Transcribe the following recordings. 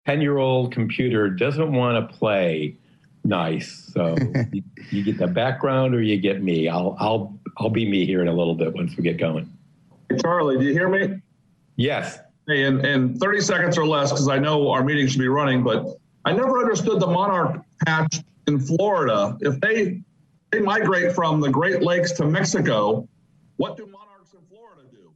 10-year-old computer doesn't want to play nice. So you get the background or you get me. I'll be me here in a little bit once we get going. Hey, Charlie, do you hear me? Yes. Hey, in 30 seconds or less, because I know our meeting should be running, but I never understood the monarch patch in Florida. If they migrate from the Great Lakes to Mexico, what do monarchs in Florida do?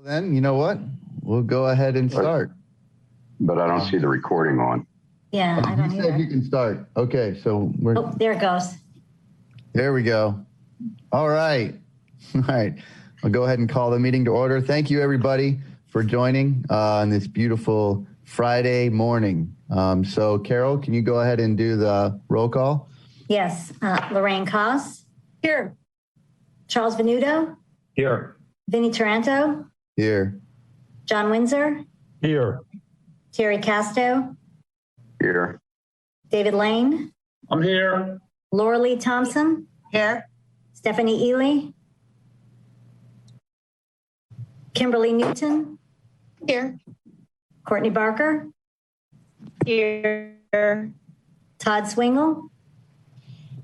Then, you know what? We'll go ahead and start. But I don't see the recording on. Yeah, I don't You said either. you can start. Okay, so Oh, there it goes. there we go. All right. All right. I'll go ahead and call the meeting to order. Thank you, everybody, for joining on this beautiful Friday morning. So Carol, can you go ahead and do the roll call? Yes. Lorraine Koss. Here. Charles Venuto. Here. Vinnie Taranto. Here. John Windsor. Here. Terry Casto. Here. David Lane. I'm here. Laura Lee Thompson. Here. Stephanie Ely. Kimberly Newton. Here. Courtney Barker. Here. Todd Swingle.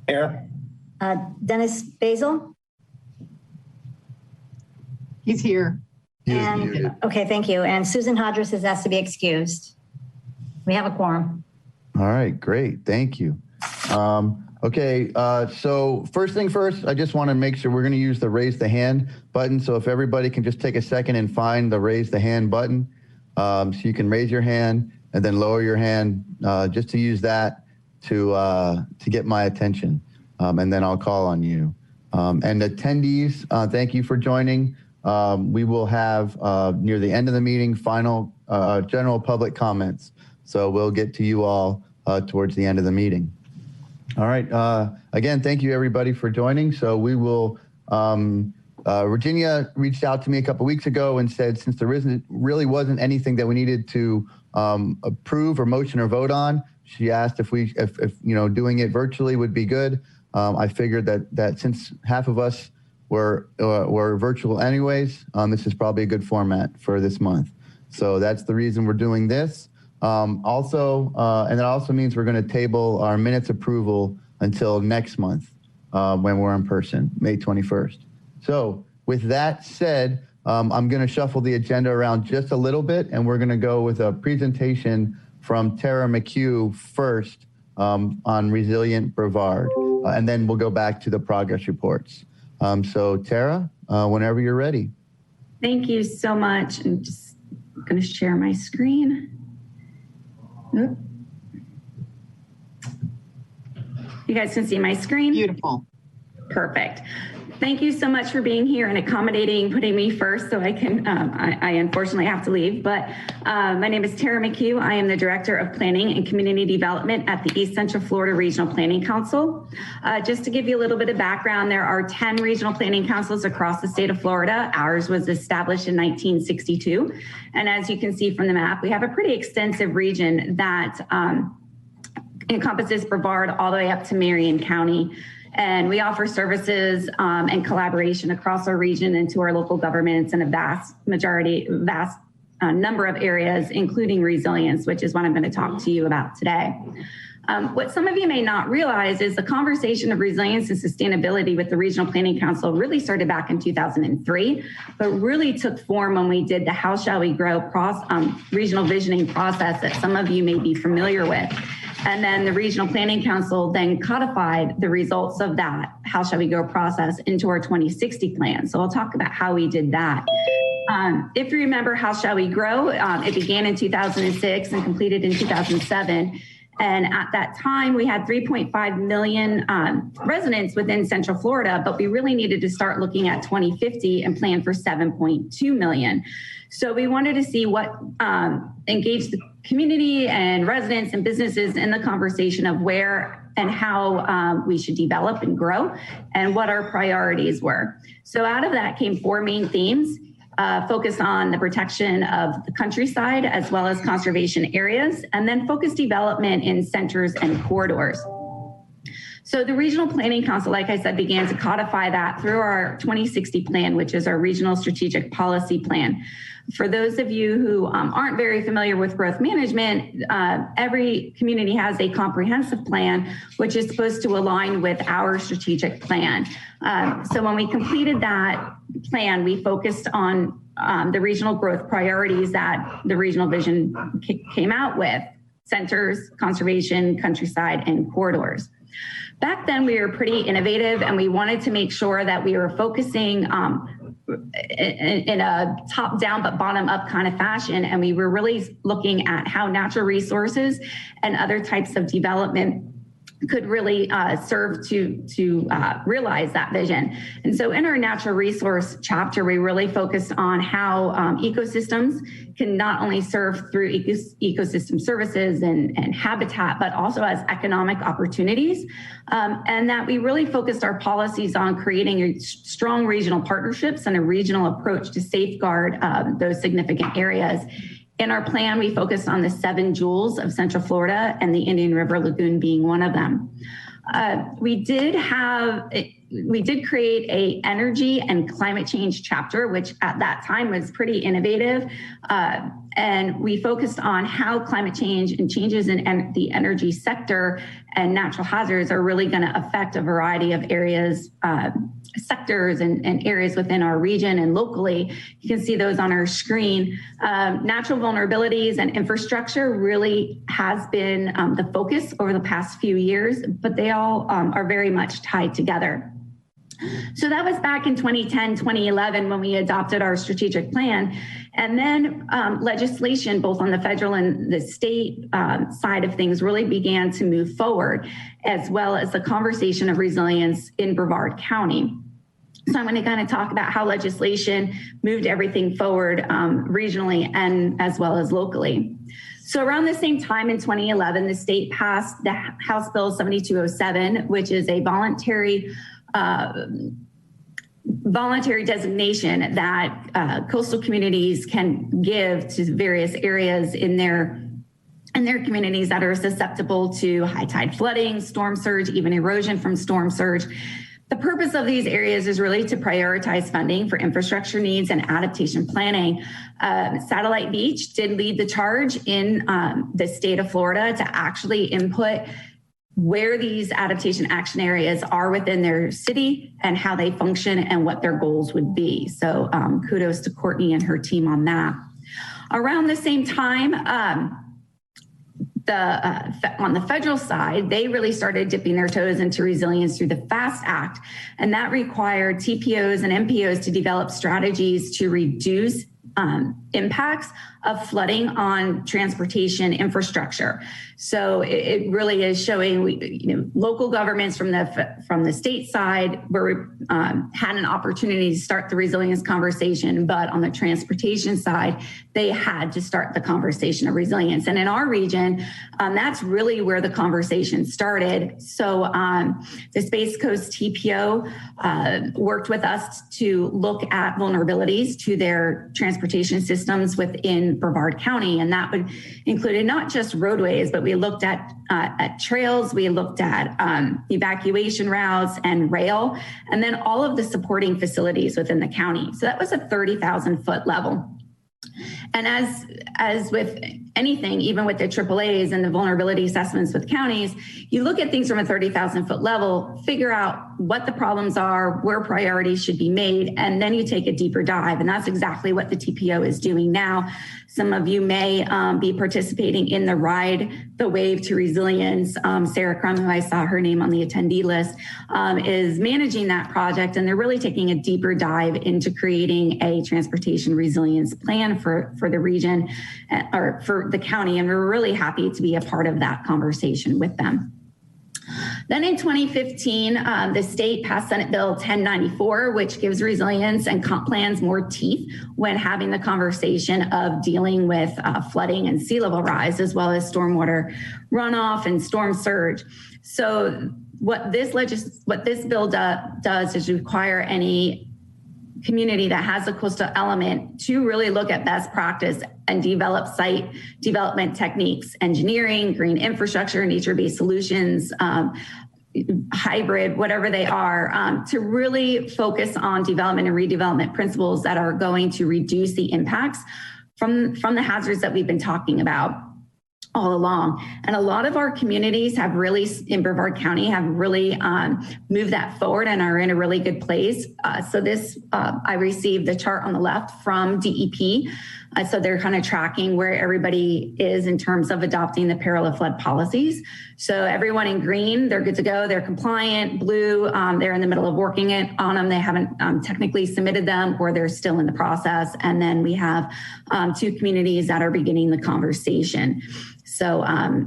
Here. Dennis Basil. He's here. And okay, thank you. And Susan Hodges has asked to be excused. We have a quorum. All right, great. Thank you. Okay, so first thing first, I just want to make sure we're going to use the raise the hand button. So if everybody can just take a second and find the raise the hand button. So you can raise your hand and then lower your hand, just to use that to get my attention. And then I'll call on you. And attendees, thank you for joining. We will have near the end of the meeting, final general public comments. So we'll get to you all towards the end of the meeting. All right. Again, thank you everybody for joining. So we will, Virginia reached out to me a couple weeks ago and said, since there really wasn't anything that we needed to approve or motion or vote on, she asked if doing it virtually would be good. I figured that since half of us were virtual anyways, this is probably a good format for this month. So that's the reason we're doing this. And that also means we're going to table our minutes approval until next month when we're in person, May 21st. So with that said, I'm going to shuffle the agenda around just a little bit, and we're going to go with a presentation from Tara McCue first on Resilient Brevard, and then we'll go back to the progress reports. So Tara, whenever you're ready. Thank you so much. I'm just going to share my screen. Oop. You guys can see my screen? Beautiful. Perfect. Thank you so much for being here and accommodating, putting me first so I can, I unfortunately have to leave, but my name is Tara McCue. I am the Director of Planning and Community Development at the East Central Florida Regional Planning Council. Just to give you a little bit of background, there are 10 regional planning councils across the state of Florida. Ours was established in 1962. And as you can see from the map, we have a pretty extensive region that encompasses Brevard all the way up to Marion County. And we offer services and collaboration across our region and to our local governments in a vast number of areas, including resilience, which is what I'm going to talk to you about today. What some of you may not realize is the conversation of resilience and sustainability with the Regional Planning Council really started back in 2003, but really took form when we did the How Shall We Grow regional visioning process that some of you may be familiar with. And then the Regional Planning Council then codified the results of that How Shall We Grow process into our 2060 plan. So I'll talk about how we did that. If you remember How Shall We Grow, it began in 2006 and completed in 2007. And at that time, we had 3.5 million residents within Central Florida, but we really needed to start looking at 2050 and plan for 7.2 million. So we wanted to see what engaged the community and residents and businesses in the conversation of where and how we should develop and grow and what our priorities were. So out of that came 4 main themes. Focused on the protection of the countryside as well as conservation areas, and then focused development in centers and corridors. So the Regional Planning Council, like I said, began to codify that through our 2060 plan, which is our regional strategic policy plan. For those of you who aren't very familiar with growth management, every community has a comprehensive plan, which is supposed to align with our strategic plan. So when we completed that plan, we focused on the regional growth priorities that the regional vision came out with: centers, conservation, countryside, and corridors. Back then, we were pretty innovative, and we wanted to make sure that we were focusing in a top-down but bottom-up kind of fashion, and we were really looking at how natural resources and other types of development could really serve to realize that vision. And so in our natural resource chapter, we really focused on how ecosystems can not only serve through ecosystem services and habitat, but also as economic opportunities. And that we really focused our policies on creating a strong regional partnerships and a regional approach to safeguard those significant areas. In our plan, we focused on the 7 jewels of Central Florida and the Indian River Lagoon being one of them. We did create a energy and climate change chapter, which at that time was pretty innovative. And we focused on how climate change and changes in the energy sector and natural hazards are really going to affect a variety of areas, sectors and areas within our region and locally. You can see those on our screen. Natural vulnerabilities and infrastructure really has been the focus over the past few years, but they all are very much tied together. So that was back in 2010, 2011 when we adopted our strategic plan. And then legislation, both on the federal and the state side of things, really began to move forward, as well as the conversation of resilience in Brevard County. So I'm going to kind of talk about how legislation moved everything forward regionally and as well as locally. So around the same time in 2011, the state passed the House Bill 7207, which is a voluntary designation that coastal communities can give to various areas in their communities that are susceptible to high tide flooding, storm surge, even erosion from storm surge. The purpose of these areas is really to prioritize funding for infrastructure needs and adaptation planning. Satellite Beach did lead the charge in the state of Florida to actually input where these adaptation action areas are within their city and how they function and what their goals would be. So kudos to Courtney and her team on that. Around the same time, on the federal side, they really started dipping their toes into resilience through the FAST Act, and that required TPOs and MPOs to develop strategies to reduce impacts of flooding on transportation infrastructure. So it really is showing, local governments from the state side had an opportunity to start the resilience conversation, but on the transportation side, they had to start the conversation of resilience. And in our region, that's really where the conversation started. So the Space Coast TPO worked with us to look at vulnerabilities to their transportation systems within Brevard County, and that would included not just roadways, but we looked at trails, we looked at evacuation routes and rail, and then all of the supporting facilities within the county. So that was a 30,000 foot level. And as with anything, even with the AAAs and the vulnerability assessments with counties, you look at things from a 30,000 foot level, figure out what the problems are, where priorities should be made, and then you take a deeper dive. And that's exactly what the TPO is doing now. Some of you may be participating in the Ride the Wave to Resilience. Sarah Crum, who I saw her name on the attendee list, is managing that project, and they're really taking a deeper dive into creating a transportation resilience plan for the region or for the county, and we're really happy to be a part of that conversation with them. Then in 2015, the state passed Senate Bill 1094, which gives resilience and comp plans more teeth when having the conversation of dealing with flooding and sea level rise, as well as stormwater runoff and storm surge. So what this bill does is require any community that has a coastal element to really look at best practice and develop site development techniques, engineering, green infrastructure, nature-based solutions, hybrid, whatever they are, to really focus on development and redevelopment principles that are going to reduce the impacts from the hazards that we've been talking about all along. And a lot of our communities have really, in Brevard County, have really moved that forward and are in a really good place. So this, I received the chart on the left from DEP. So they're kind of tracking where everybody is in terms of adopting the peril of flood policies. So everyone in green, they're good to go. They're compliant. Blue, they're in the middle of working on them. They haven't technically submitted them, or they're still in the process. And then we have 2 communities that are beginning the conversation. So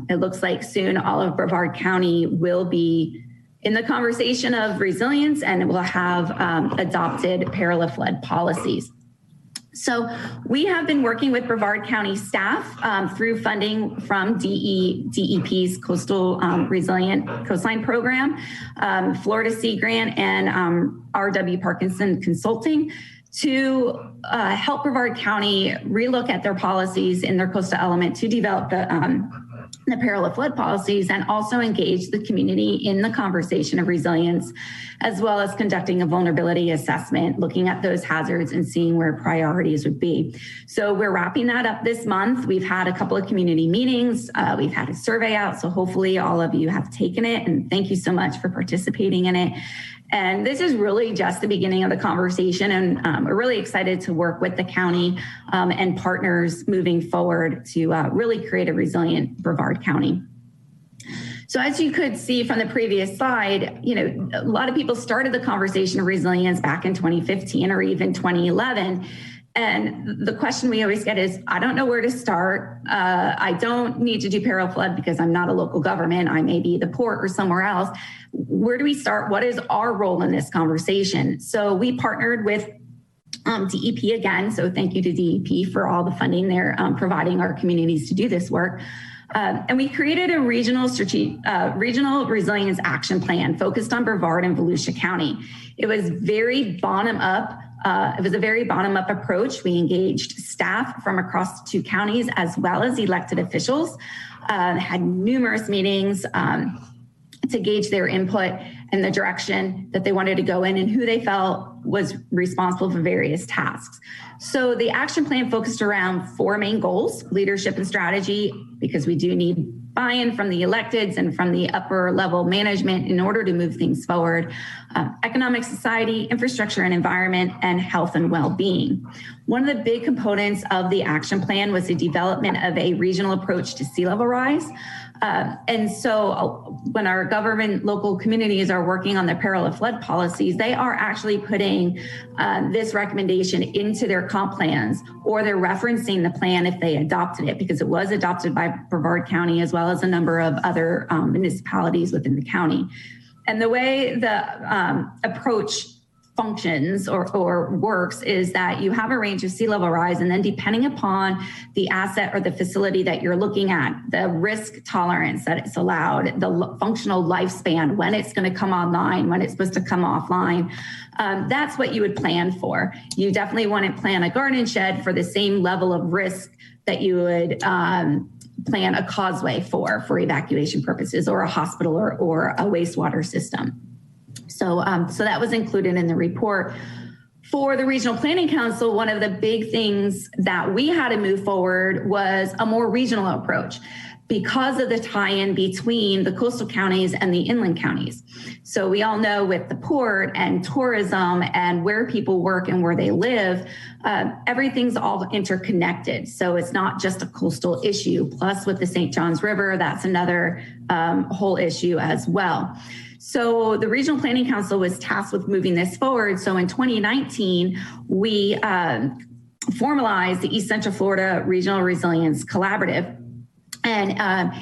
it looks like soon all of Brevard County will be in the conversation of resilience and will have adopted parallel flood policies. So we have been working with Brevard County staff through funding from DEP's Coastal Resilient Coastline Program, Florida Sea Grant, and RW Parkinson Consulting to help Brevard County relook at their policies in their coastal element to develop the parallel flood policies and also engage the community in the conversation of resilience, as well as conducting a vulnerability assessment, looking at those hazards and seeing where priorities would be. So we're wrapping that up this month. We've had a couple of community meetings. We've had a survey out. So hopefully all of you have taken it, and thank you so much for participating in it. And this is really just the beginning of the conversation, and we're really excited to work with the county and partners moving forward to really create a resilient Brevard County. So as you could see from the previous slide, a lot of people started the conversation of resilience back in 2015 or even 2011. And the question we always get is, I don't know where to start. I don't need to do parallel flood because I'm not a local government. I may be the port or somewhere else. Where do we start? What is our role in this conversation? So we partnered with DEP again. So thank you to DEP for all the funding they're providing our communities to do this work. And we created a regional resilience action plan focused on Brevard and Volusia County. It was very bottom up. It was a very bottom-up approach. We engaged staff from across the two counties as well as elected officials, had numerous meetings to gauge their input and the direction that they wanted to go in and who they felt was responsible for various tasks. So the action plan focused around 4 main goals: leadership and strategy, because we do need buy-in from the electeds and from the upper level management in order to move things forward, economic, society, infrastructure and environment, and health and well-being. One of the big components of the action plan was the development of a regional approach to sea level rise. And so when our government, local communities are working on their parallel flood policies, they are actually putting this recommendation into their comp plans, or they're referencing the plan if they adopted it, because it was adopted by Brevard County as well as a number of other municipalities within the county. And the way the approach functions or works is that you have a range of sea level rise, and then depending upon the asset or the facility that you're looking at, the risk tolerance that it's allowed, the functional lifespan, when it's going to come online, when it's supposed to come offline, that's what you would plan for. You definitely wouldn't plan a garden shed for the same level of risk that you would plan a causeway for evacuation purposes, or a hospital or a wastewater system. So that was included in the report. For the Regional Planning Council, one of the big things that we had to move forward was a more regional approach because of the tie-in between the coastal counties and the inland counties. So we all know with the port and tourism and where people work and where they live, everything's all interconnected. So it's not just a coastal issue. Plus with the St. Johns River, that's another whole issue as well. So the Regional Planning Council was tasked with moving this forward. So in 2019, we formalized the East Central Florida Regional Resilience Collaborative. And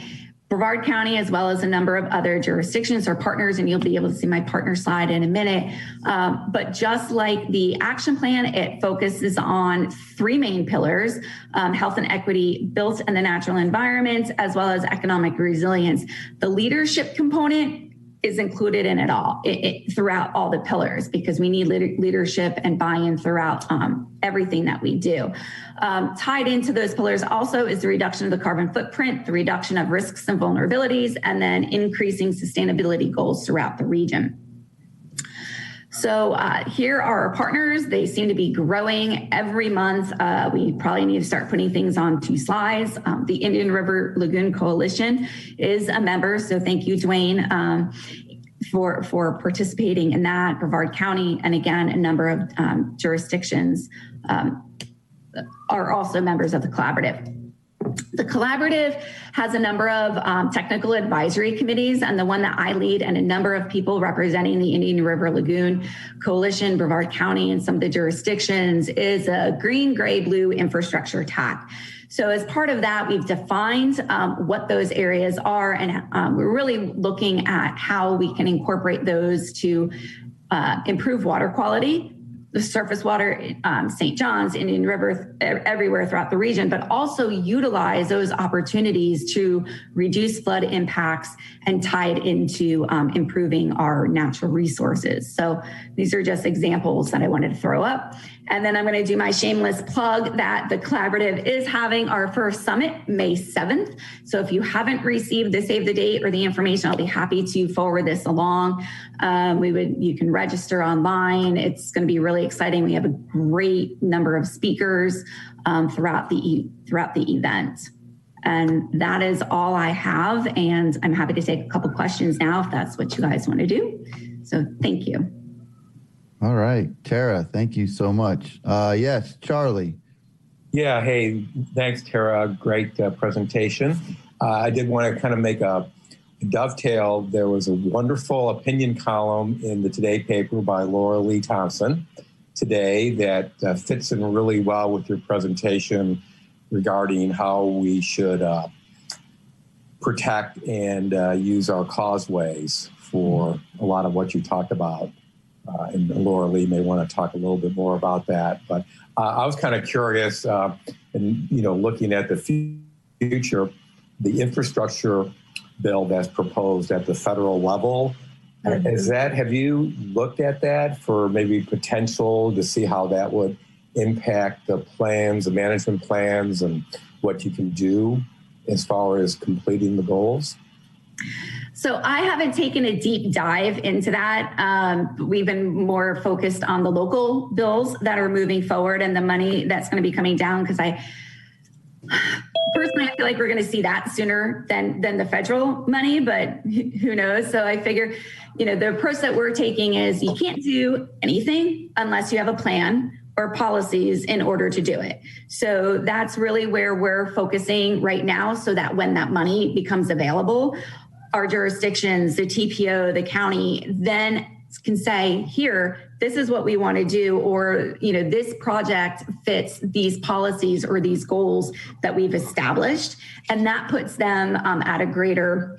Brevard County, as well as a number of other jurisdictions, are partners, and you'll be able to see my partner slide in a minute. But just like the action plan, it focuses on 3 main pillars: health and equity built in the natural environment, as well as economic resilience. The leadership component is included in it all, throughout all the pillars, because we need leadership and buy-in throughout everything that we do. Tied into those pillars also is the reduction of the carbon footprint, the reduction of risks and vulnerabilities, and then increasing sustainability goals throughout the region. So here are our partners. They seem to be growing every month. We probably need to start putting things on 2 slides. The Indian River Lagoon Coalition is a member, so thank you, Dwayne, for participating in that. Brevard County, and again, a number of jurisdictions are also members of the collaborative. The collaborative has a number of technical advisory committees, and the one that I lead and a number of people representing the Indian River Lagoon Coalition, Brevard County, and some of the jurisdictions is a green, gray, blue infrastructure TAC. So as part of that, we've defined what those areas are, and we're really looking at how we can incorporate those to improve water quality, the surface water, St. John's, Indian River, everywhere throughout the region, but also utilize those opportunities to reduce flood impacts and tie it into improving our natural resources. So these are just examples that I wanted to throw up. And then I'm going to do my shameless plug that the collaborative is having our first summit May 7th. So if you haven't received the save the date or the information, I'll be happy to forward this along. You can register online. It's going to be really exciting. We have a great number of speakers throughout the event. And that is all I have. And I'm happy to take a couple questions now if that's what you guys want to do. So thank you. All right, Tara, thank you so much. Yes, Charlie. Yeah, hey, thanks, Tara. Great presentation. I did want to kind of make a dovetail. There was a wonderful opinion column in the Today paper by Laura Lee Thompson today that fits in really well with your presentation regarding how we should protect and use our causeways for a lot of what you talked about. And Laura Lee may want to talk a little bit more about that. But I was kind of curious, and looking at the future, the infrastructure bill that's proposed at the federal level. Have you looked at that for maybe potential to see how that would impact the plans, the management plans, and what you can do as far as completing the goals? So I haven't taken a deep dive into that. We've been more focused on the local bills that are moving forward and the money that's going to be coming down, because personally, I feel like we're going to see that sooner than the federal money, but who knows? So I figure, the approach that we're taking is you can't do anything unless you have a plan or policies in order to do it. So that's really where we're focusing right now, so that when that money becomes available, our jurisdictions, the TPO, the county, then can say, here, this is what we want to do, or, this project fits these policies or these goals that we've established. And that puts them at a greater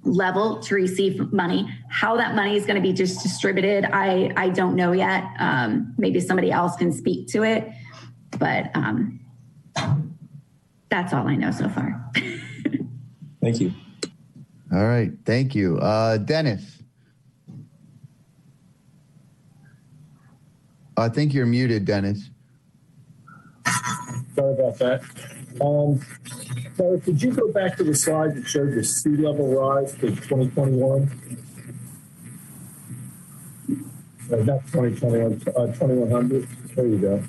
level to receive money. How that money is going to be just distributed, I don't know yet. Maybe somebody else can speak to it, but that's all I know so far. Thank you. All right, thank you. Dennis. I think you're muted, Dennis. Sorry about that. So could you go back to the slide that showed the sea level rise to 2021? Not 2021, 2100. There you go.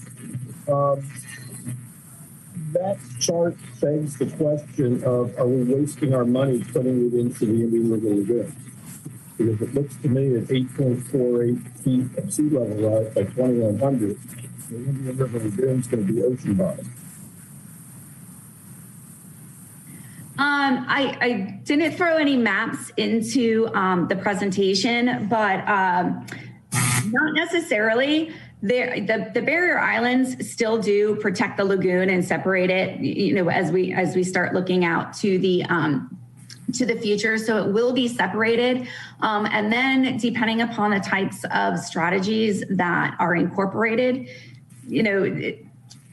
That chart begs the question of, are we wasting our money putting it into the Indian River Lagoon? Because it looks to me at 8.48 feet of sea level rise by 2100, the Indian River Lagoon is going to be ocean bottom. I didn't throw any maps into the presentation, but not necessarily. The barrier islands still do protect the lagoon and separate it, as we start looking out to the future. So it will be separated. And then depending upon the types of strategies that are incorporated,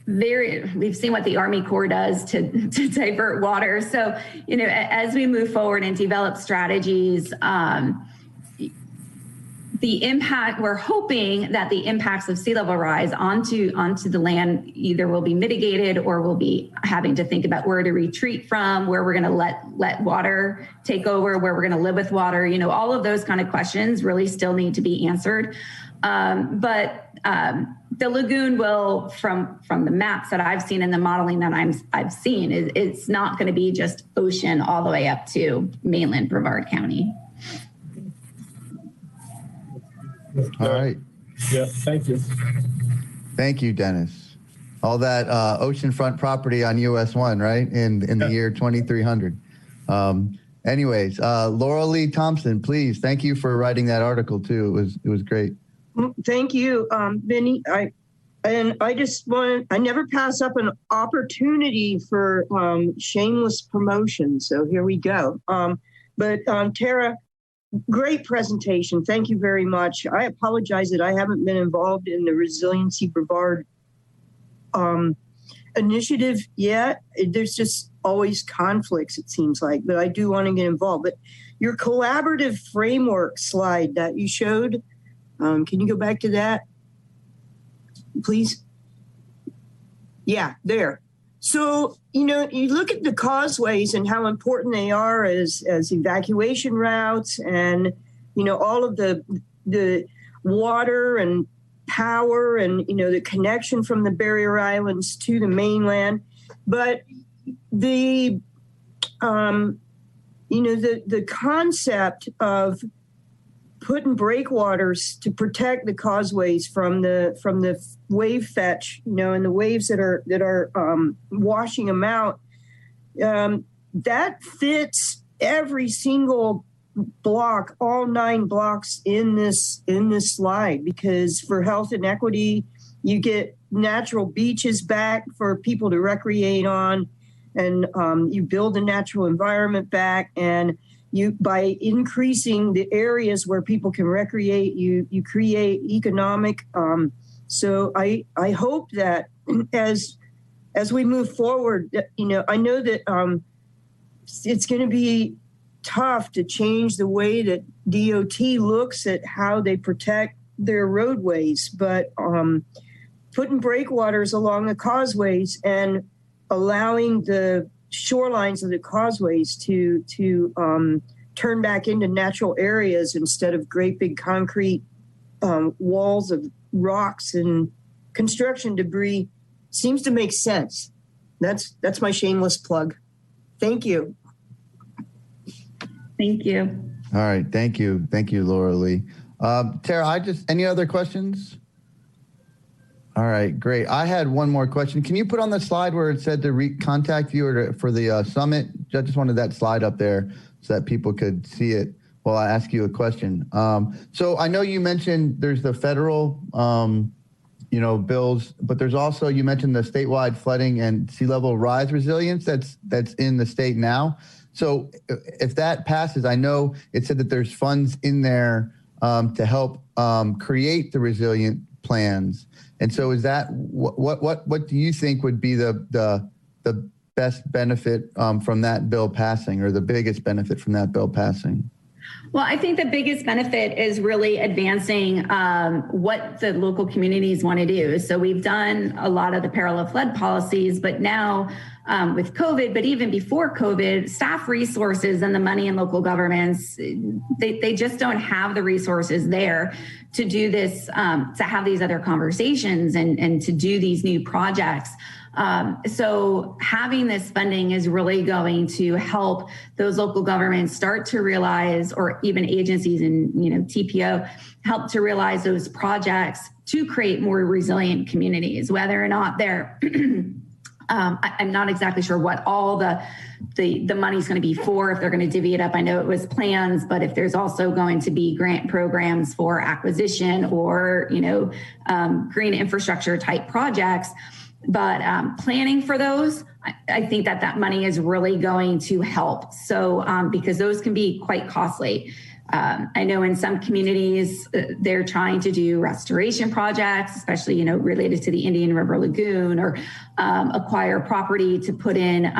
we've seen what the Army Corps does to divert water. So, as we move forward and develop strategies, the impact, we're hoping that the impacts of sea level rise onto the land either will be mitigated, or we'll be having to think about where to retreat from, where we're going to let water take over, where we're going to live with water. All of those kind of questions really still need to be answered. But the lagoon will, from the maps that I've seen and the modeling that I've seen, it's not going to be just ocean all the way up to mainland Brevard County. All right. Yeah, thank you. Thank you, Dennis. all that oceanfront property on US 1, right? In the year 2300. Anyways, Laura Lee Thompson, please. Thank you for writing that article too. It was great. Thank you, Vinny. I never pass up an opportunity for shameless promotion. So here we go. But Tara, great presentation. Thank you very much. I apologize that I haven't been involved in the Resiliency Brevard initiative yet. There's just always conflicts, it seems like, but I do want to get involved. But your collaborative framework slide that you showed, can you go back to that, please? Yeah, there. So, you look at the causeways and how important they are as evacuation routes and, all of the water and power and, the connection from the barrier islands to the mainland. But the concept of putting breakwaters to protect the causeways from the wave fetch, and the waves that are washing them out, that fits every single block, all 9 blocks in this slide, because for health and equity, you get natural beaches back for people to recreate on, and you build a natural environment back, and by increasing the areas where people can recreate, you create economic. So I hope that as we move forward, I know that it's going to be tough to change the way that DOT looks at how they protect their roadways, but putting breakwaters along the causeways and allowing the shorelines of the causeways to turn back into natural areas instead of great big concrete walls of rocks and construction debris seems to make sense. That's my shameless plug. Thank you. Thank you. All right. Thank you. Thank you, Laura Lee. Tara, any other questions? All right, great. I had one more question. Can you put on the slide where it said to contact you or for the summit? I just wanted that slide up there so that people could see it while I ask you a question. So I know you mentioned there's the federal, bills, but there's also, you mentioned the statewide flooding and sea level rise resilience that's in the state now. So if that passes, I know it said that there's funds in there to help create the resilient plans. And so is that what do you think would be the best benefit from that bill passing, or the biggest benefit from that bill passing? Well, I think the biggest benefit is really advancing what the local communities want to do. So we've done a lot of the parallel flood policies, but now with COVID, but even before COVID, staff resources and the money in local governments, they just don't have the resources there to do this, to have these other conversations and to do these new projects. So having this funding is really going to help those local governments start to realize, or even agencies and TPO, help to realize those projects to create more resilient communities, whether or not they're I'm not exactly sure what all the money's going to be for, if they're going to divvy it up. I know it was plans, but if there's also going to be grant programs for acquisition or, green infrastructure type projects. But planning for those, I think that money is really going to help. So because those can be quite costly. I know in some communities, they're trying to do restoration projects, especially, related to the Indian River Lagoon, or acquire property to put in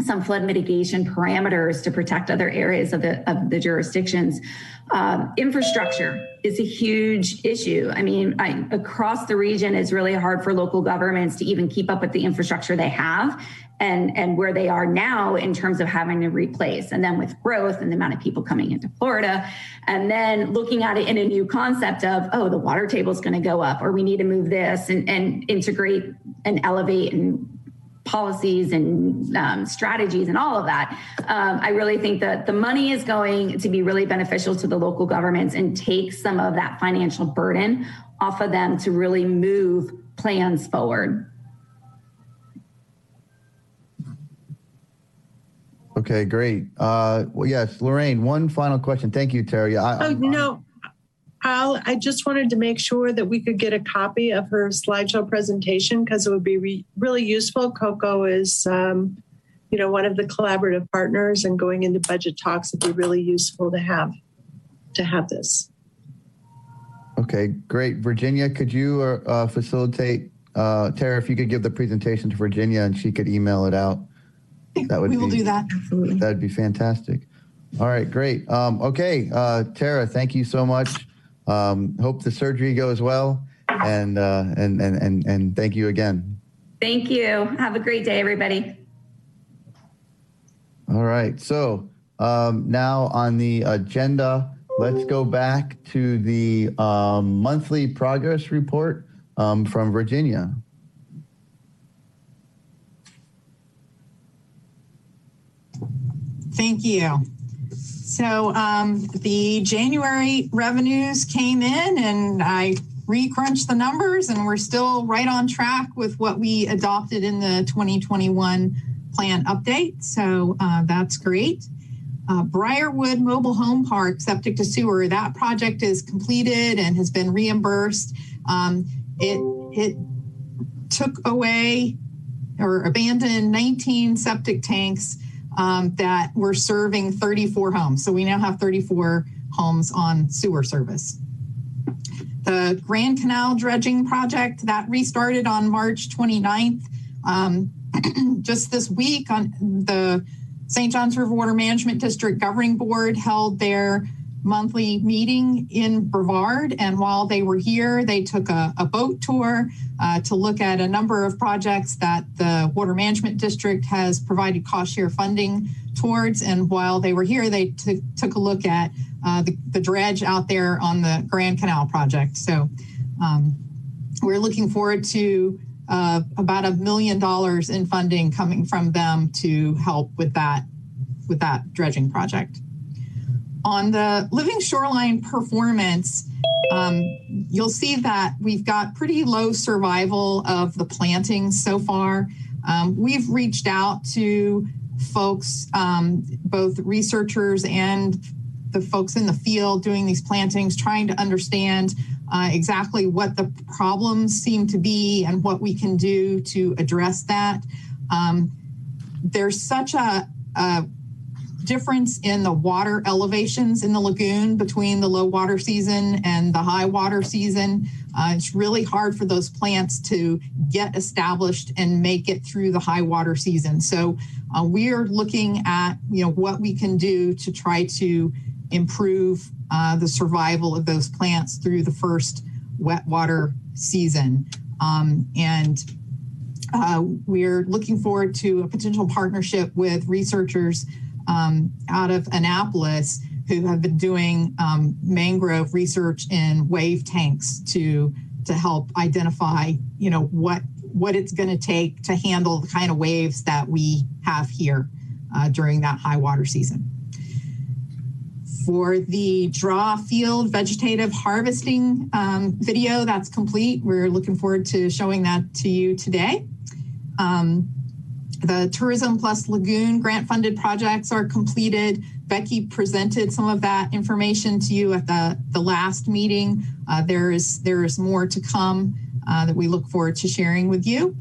some flood mitigation parameters to protect other areas of the jurisdictions. Infrastructure is a huge issue. I mean, across the region, it's really hard for local governments to even keep up with the infrastructure they have and where they are now in terms of having to replace. And then with growth and the amount of people coming into Florida, and then looking at it in a new concept of, oh, the water table is going to go up, or we need to move this and integrate and elevate and policies and strategies and all of that. I really think that the money is going to be really beneficial to the local governments and take some of that financial burden off of them to really move plans forward. Okay, great. Well, yes, Lorraine, one final question. Thank you, Terry. I just wanted to make sure that we could get a copy of her slideshow presentation because it would be really useful. Coco is, one of the collaborative partners, and going into budget talks would be really useful to have this. Okay, great. Virginia, could you facilitate, Tara, if you could give the presentation to Virginia and she could email it out? We will do that. Absolutely. That'd be fantastic. All right, great. Okay, Tara, thank you so much. Hope the surgery goes well, and thank you again. Thank you. Have a great day, everybody. All right, so now on the agenda, let's go back to the monthly progress report from Virginia. Thank you. So the January revenues came in and I re-crunched the numbers, and we're still right on track with what we adopted in the 2021 plan update. So that's great. Briarwood Mobile Home Park Septic to Sewer, that project is completed and has been reimbursed. It took away or abandoned 19 septic tanks that were serving 34 homes. So we now have 34 homes on sewer service. The Grand Canal dredging project that restarted on March 29th. Just this week, on the St. Johns River Water Management District Governing Board held their monthly meeting in Brevard. And while they were here, they took a boat tour to look at a number of projects that the Water Management District has provided cost share funding towards. And while they were here, they took a look at the dredge out there on the Grand Canal project. So we're looking forward to about $1 million in funding coming from them to help with that dredging project. On the living shoreline performance, you'll see that we've got pretty low survival of the plantings so far. We've reached out to folks, both researchers and the folks in the field doing these plantings, trying to understand exactly what the problems seem to be and what we can do to address that. There's such a difference in the water elevations in the lagoon between the low water season and the high water season. It's really hard for those plants to get established and make it through the high water season. So we are looking at what we can do to try to improve the survival of those plants through the first wet water season. We're looking forward to a potential partnership with researchers out of Annapolis who have been doing mangrove research in wave tanks to help identify, what it's going to take to handle the kind of waves that we have here during that high water season. For the draw field vegetative harvesting video, that's complete. We're looking forward to showing that to you today. The Tourism Plus Lagoon grant-funded projects are completed. Becky presented some of that information to you at the last meeting. There is more to come that we look forward to sharing with you.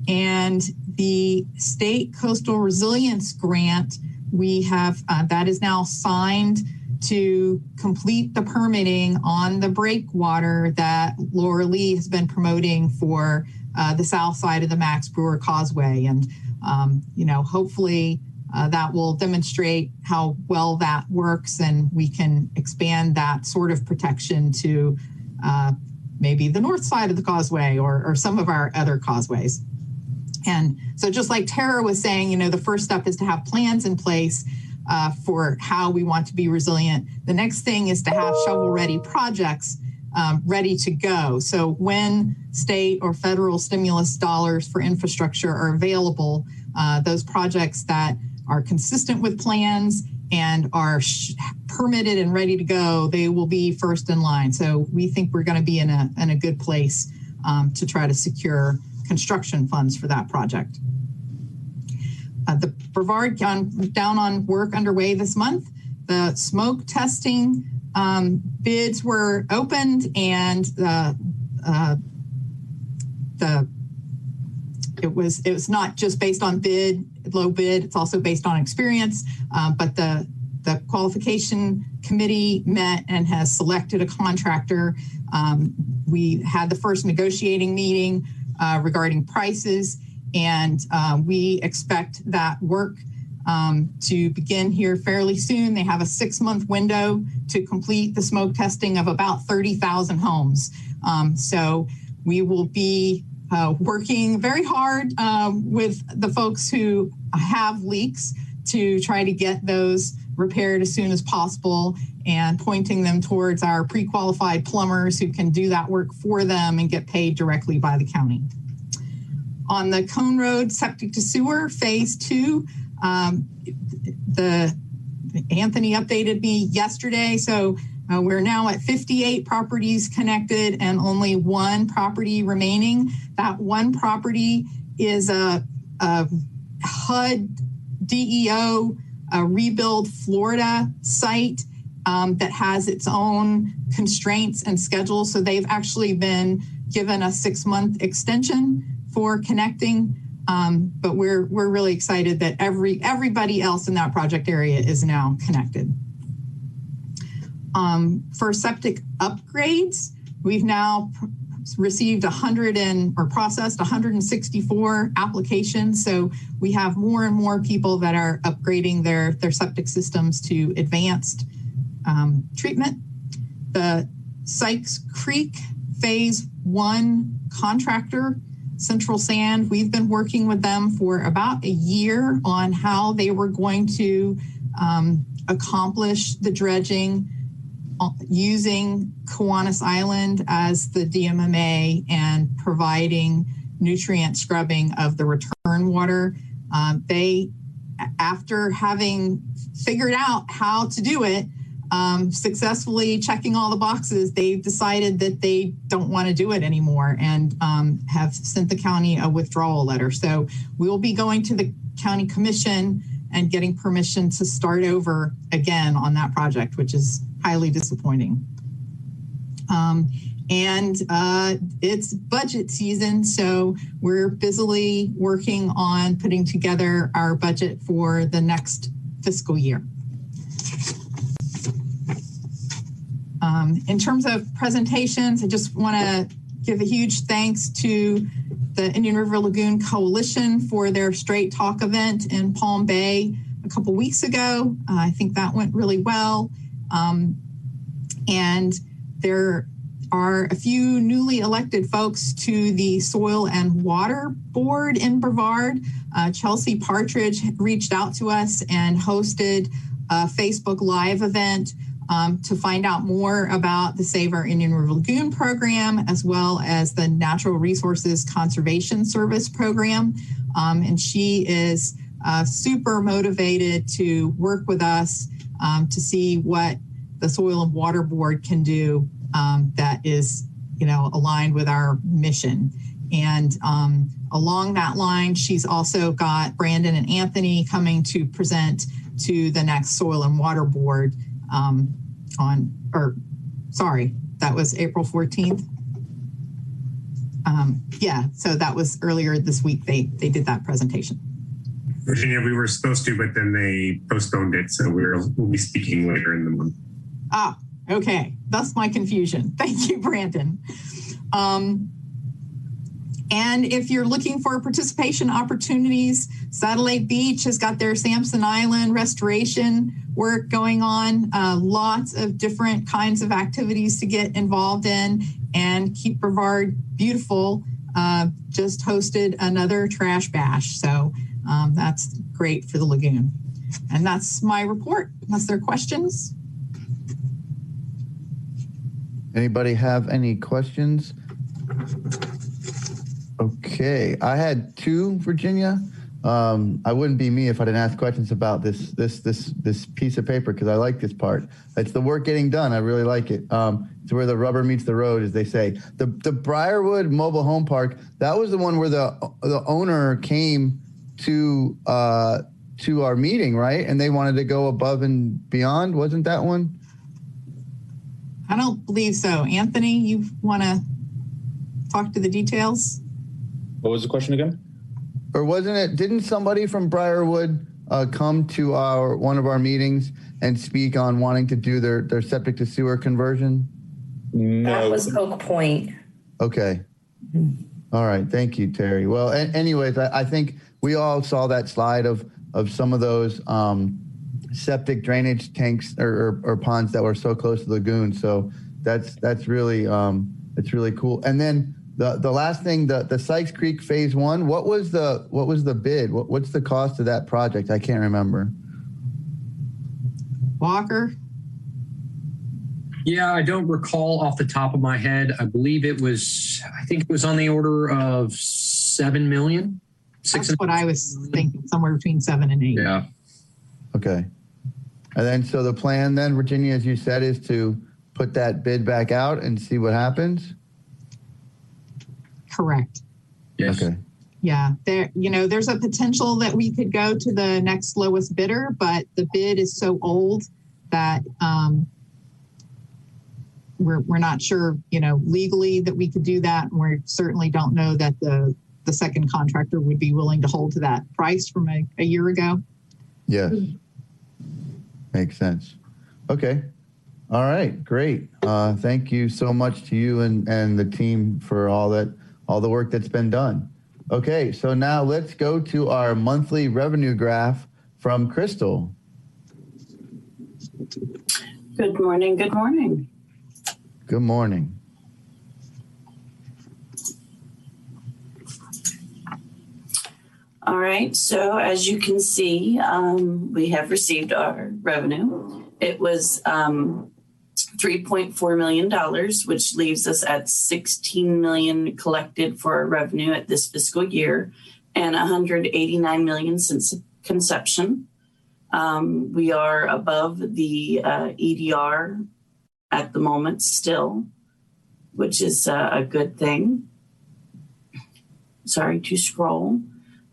And the State Coastal Resilience Grant, we have that is now signed to complete the permitting on the breakwater that Laura Lee has been promoting for the south side of the Max Brewer Causeway. And hopefully that will demonstrate how well that works, and we can expand that sort of protection to maybe the north side of the causeway or some of our other causeways. And so just like Tara was saying, the first step is to have plans in place for how we want to be resilient. The next thing is to have shovel-ready projects ready to go. So when state or federal stimulus dollars for infrastructure are available, those projects that are consistent with plans and are permitted and ready to go, they will be first in line. So we think we're going to be in a good place to try to secure construction funds for that project. the Brevard down on work underway this month. The smoke testing bids were opened, and it was not just based on low bid. It's also based on experience. But the qualification committee met and has selected a contractor. We had the first negotiating meeting regarding prices, and we expect that work to begin here fairly soon. They have a 6-month window to complete the smoke testing of about 30,000 homes. So we will be working very hard with the folks who have leaks to try to get those repaired as soon as possible, and pointing them towards our pre-qualified plumbers who can do that work for them and get paid directly by the county. On the Cone Road septic to sewer phase 2, Anthony updated me yesterday, so we're now at 58 properties connected and only 1 property remaining. That 1 property is a HUD DEO Rebuild Florida site that has its own constraints and schedule. So they've actually been given a 6-month extension for connecting. But we're really excited that everybody else in that project area is now connected. For septic upgrades, we've now received processed 164 applications. So we have more and more people that are upgrading their septic systems to advanced treatment. The Sykes Creek phase 1 contractor, Central Sand, we've been working with them for about a year on how they were going to accomplish the dredging using Kiwanis Island as the DMMA and providing nutrient scrubbing of the return water. They, after having figured out how to do it, successfully checking all the boxes, they've decided that they don't want to do it anymore and have sent the county a withdrawal letter. So we'll be going to the county commission and getting permission to start over again on that project, which is highly disappointing. It's budget season, so we're busily working on putting together our budget for the next fiscal year. In terms of presentations, I just want to give a huge thanks to the Indian River Lagoon Coalition for their Straight Talk event in Palm Bay a couple weeks ago. I think that went really well. And there are a few newly elected folks to the Soil and Water Board in Brevard. Chelsea Partridge reached out to us and hosted a Facebook Live event to find out more about the Save Our Indian River Lagoon program, as well as the Natural Resources Conservation Service program. And she is super motivated to work with us to see what the Soil and Water Board can do that is, aligned with our mission. And along that line, she's also got Brandon and Anthony coming to present to the next Soil and Water Board that was April 14th. So that was earlier this week. They did that presentation. Virginia, we were supposed to, but then they postponed it. So we'll be speaking later in the month. Ah, okay. That's my confusion. Thank you, Brandon. And if you're looking for participation opportunities, Satellite Beach has got their Sampson Island restoration work going on. Lots of different kinds of activities to get involved in. And Keep Brevard Beautiful just hosted another trash bash. So that's great for the lagoon. And that's my report, unless there are questions. Anybody have any questions? Okay, I had 2, Virginia. I wouldn't be me if I didn't ask questions about this piece of paper, because I like this part. It's the work getting done. I really like it. It's where the rubber meets the road, as they say. The Briarwood Mobile Home Park, that was the one where the owner came to our meeting, right? And they wanted to go above and beyond. Wasn't that one? I don't believe so. Anthony, you want to talk to the details? What was the question again? Or wasn't it, didn't somebody from Briarwood come to one of our meetings and speak on wanting to do their septic to sewer conversion? No. That was Oak Point. Okay. All right. Thank you, Terry. Well, anyways, I think we all saw that slide of some of those septic drainage tanks or ponds that were so close to the lagoon. So that's really cool. And then the last thing, the Sykes Creek Phase 1, what was the bid? What's the cost of that project? I can't remember. Walker? Yeah, I don't recall off the top of my head. I believe I think it was on the order of 7 million. That's what I was thinking, somewhere between 7 and 8. Yeah. Okay. And then, so the plan then, Virginia, as you said, is to put that bid back out and see what happens? Correct. Yes. Okay. Yeah, there's a potential that we could go to the next lowest bidder, but the bid is so old that we're not sure, legally that we could do that. And we certainly don't know that the second contractor would be willing to hold to that price from a year ago. Yes. Makes sense. Okay. All right. Great. Thank you so much to you and the team for all the work that's been done. Okay. So now let's go to our monthly revenue graph from Crystal. Good morning. Good morning. Good morning. All right, so as you can see, we have received our revenue. It was $3.4 million, which leaves us at $16 million collected for our revenue at this fiscal year and $189 million since conception. We are above the EDR at the moment still, which is a good thing. Sorry to scroll.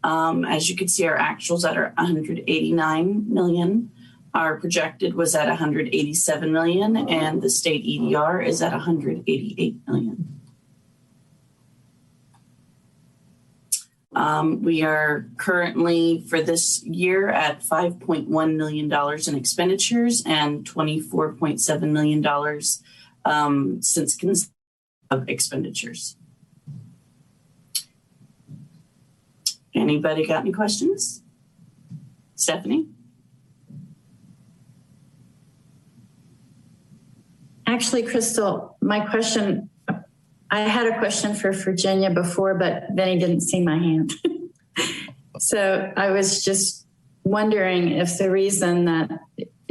As you can see, our actuals at our 189 million. Our projected was at 187 million, and the state EDR is at 188 million. We are currently for this year at $5.1 million in expenditures and $24.7 million since of expenditures. Anybody got any questions? Stephanie? Actually, Crystal, I had a question for Virginia before, but then he didn't see my hand. So I was just wondering if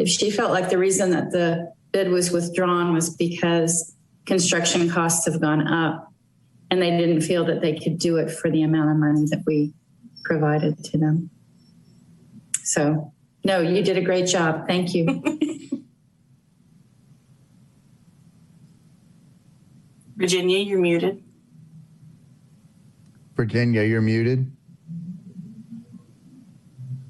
she felt like the reason that the bid was withdrawn was because construction costs have gone up and they didn't feel that they could do it for the amount of money that we provided to them. So, no, you did a great job. Thank you. Virginia, you're muted. Virginia, you're muted.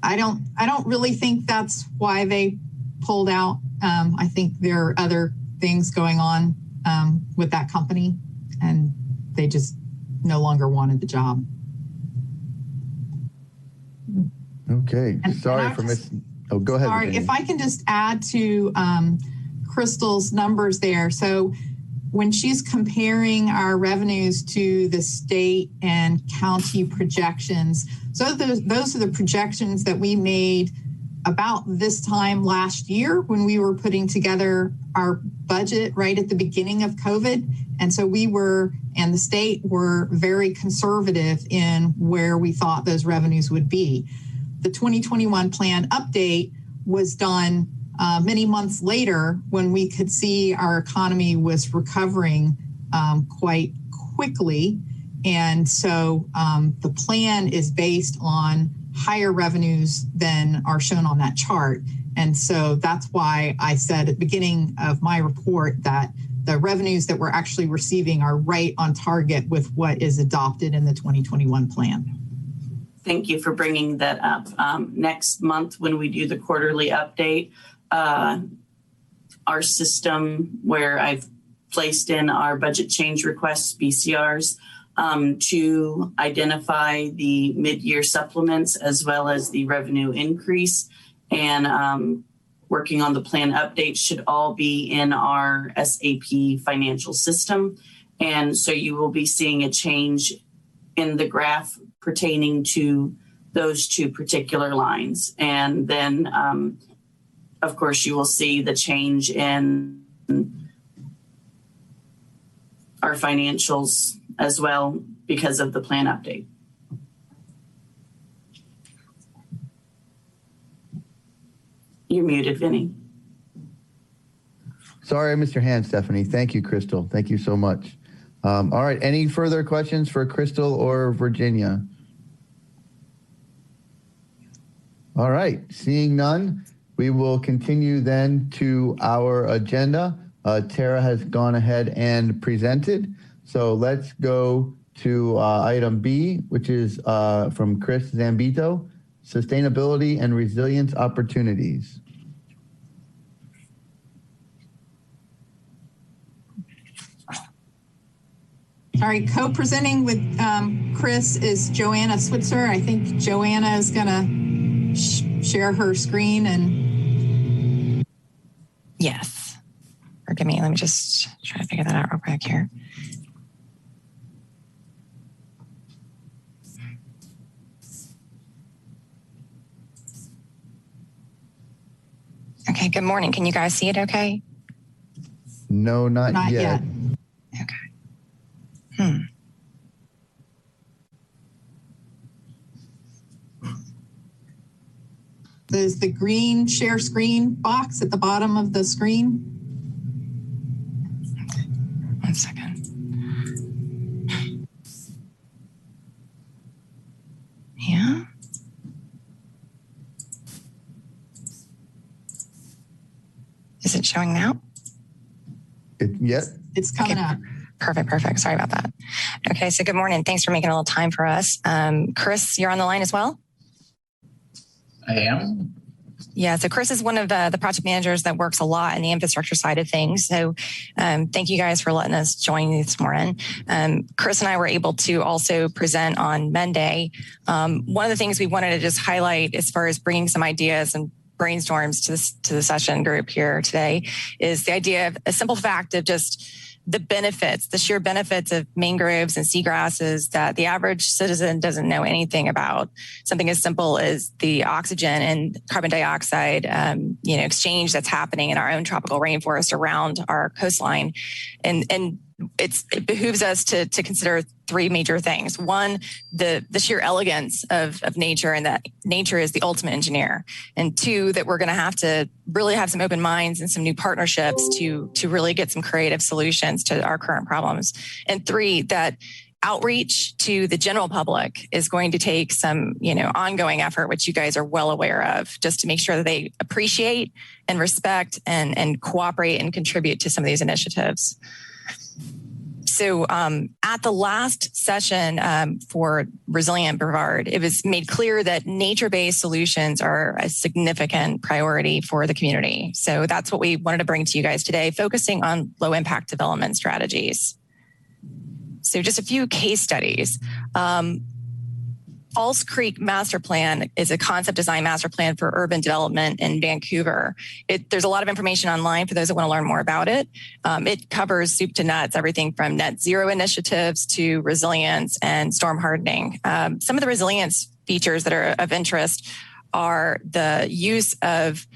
I don't really think that's why they pulled out. I think there are other things going on with that company, and they just no longer wanted the job. Okay. Sorry for missing. Oh, go ahead. Sorry, Virginia. if I can just add to Crystal's numbers there. So when she's comparing our revenues to the state and county projections, so those are the projections that we made about this time last year when we were putting together our budget right at the beginning of COVID. And so we were, and the state were very conservative in where we thought those revenues would be. The 2021 plan update was done many months later when we could see our economy was recovering quite quickly. And so the plan is based on higher revenues than are shown on that chart. And so that's why I said at the beginning of my report that the revenues that we're actually receiving are right on target with what is adopted in the 2021 plan. Thank you for bringing that up. Next month, when we do the quarterly update, our system where I've placed in our budget change requests, BCRs, to identify the mid-year supplements as well as the revenue increase, and working on the plan updates should all be in our SAP financial system. And so you will be seeing a change in the graph pertaining to those two particular lines. And then, of course, you will see the change in our financials as well because of the plan update. You're muted, Vinny. Sorry, I missed your hand, Stephanie. Thank you, Crystal. Thank you so much. All right. Any further questions for Crystal or Virginia? All right. Seeing none, we will continue then to our agenda. Tara has gone ahead and presented. So let's go to item B, which is from Chris Zambito, Sustainability and Resilience Opportunities. Sorry, co-presenting with Chris is Joanna Switzer. I think Joanna is going to share her screen and. Yes. Forgive me. Let me just try to figure that out real quick here. Okay, good morning. Can you guys see it okay? No, not yet. Okay. There's the green share screen box at the bottom of the screen. One second. Yeah. Is it showing now? Yep. It's coming up. Perfect. Sorry about that. Okay, so good morning. Thanks for making a little time for us. Chris, you're on the line as well? I am. Yeah, so Chris is one of the project managers that works a lot in the infrastructure side of things. So thank you guys for letting us join you this morning. Chris and I were able to also present on Monday. One of the things we wanted to just highlight as far as bringing some ideas and brainstorms to the session group here today is the idea of a simple fact of just the benefits, the sheer benefits of mangroves and seagrasses that the average citizen doesn't know anything about. Something as simple as the oxygen and carbon dioxide, exchange that's happening in our own tropical rainforest around our coastline. And it behooves us to consider three major things. One, the sheer elegance of nature, and that nature is the ultimate engineer. And two, that we're going to have to really have some open minds and some new partnerships to really get some creative solutions to our current problems. And three, that outreach to the general public is going to take some, ongoing effort, which you guys are well aware of, just to make sure that they appreciate and respect and cooperate and contribute to some of these initiatives. So at the last session for Resilient Brevard, it was made clear that nature-based solutions are a significant priority for the community. So that's what we wanted to bring to you guys today, focusing on low-impact development strategies. So just a few case studies. False Creek Master Plan is a concept design master plan for urban development in Vancouver. There's a lot of information online for those that want to learn more about it. It covers soup to nuts, everything from net zero initiatives to resilience and storm hardening. Some of the resilience features that are of interest are the use of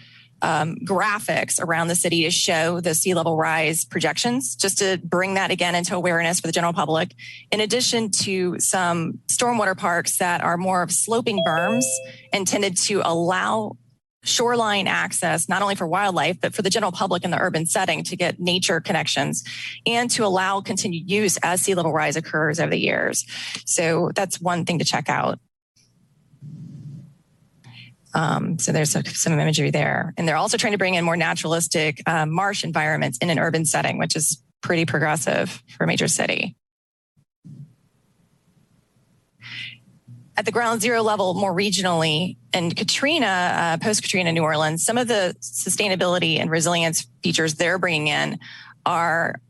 graphics around the city to show the sea level rise projections, just to bring that again into awareness for the general public, in addition to some stormwater parks that are more of sloping berms intended to allow shoreline access, not only for wildlife, but for the general public in the urban setting to get nature connections and to allow continued use as sea level rise occurs over the years. So that's one thing to check out. So there's some imagery there. And they're also trying to bring in more naturalistic marsh environments in an urban setting, which is pretty progressive for a major city. at the ground zero level more regionally, and Katrina, post-Katrina New Orleans, some of the sustainability and resilience features they're bringing in are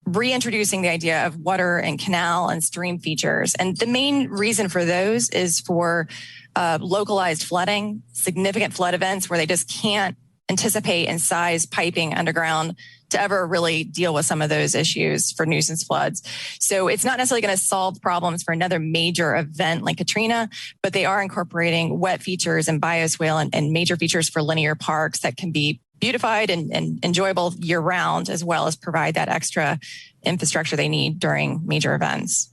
reintroducing the idea of water and canal and stream features. And the main reason for those is for localized flooding, significant flood events where they just can't anticipate and size piping underground to ever really deal with some of those issues for nuisance floods. So it's not necessarily going to solve problems for another major event like Katrina, but they are incorporating wet features and bioswale and major features for linear parks that can be beautified and enjoyable year round, as well as provide that extra infrastructure they need during major events.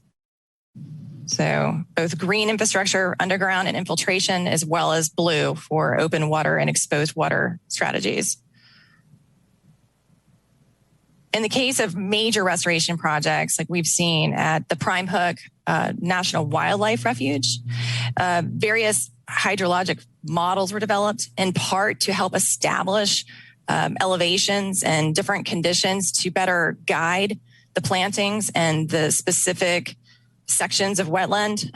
So both green infrastructure, underground and infiltration, as well as blue for open water and exposed water strategies. In the case of major restoration projects, like we've seen at the Prime Hook National Wildlife Refuge, various hydrologic models were developed in part to help establish elevations and different conditions to better guide the plantings and the specific sections of wetland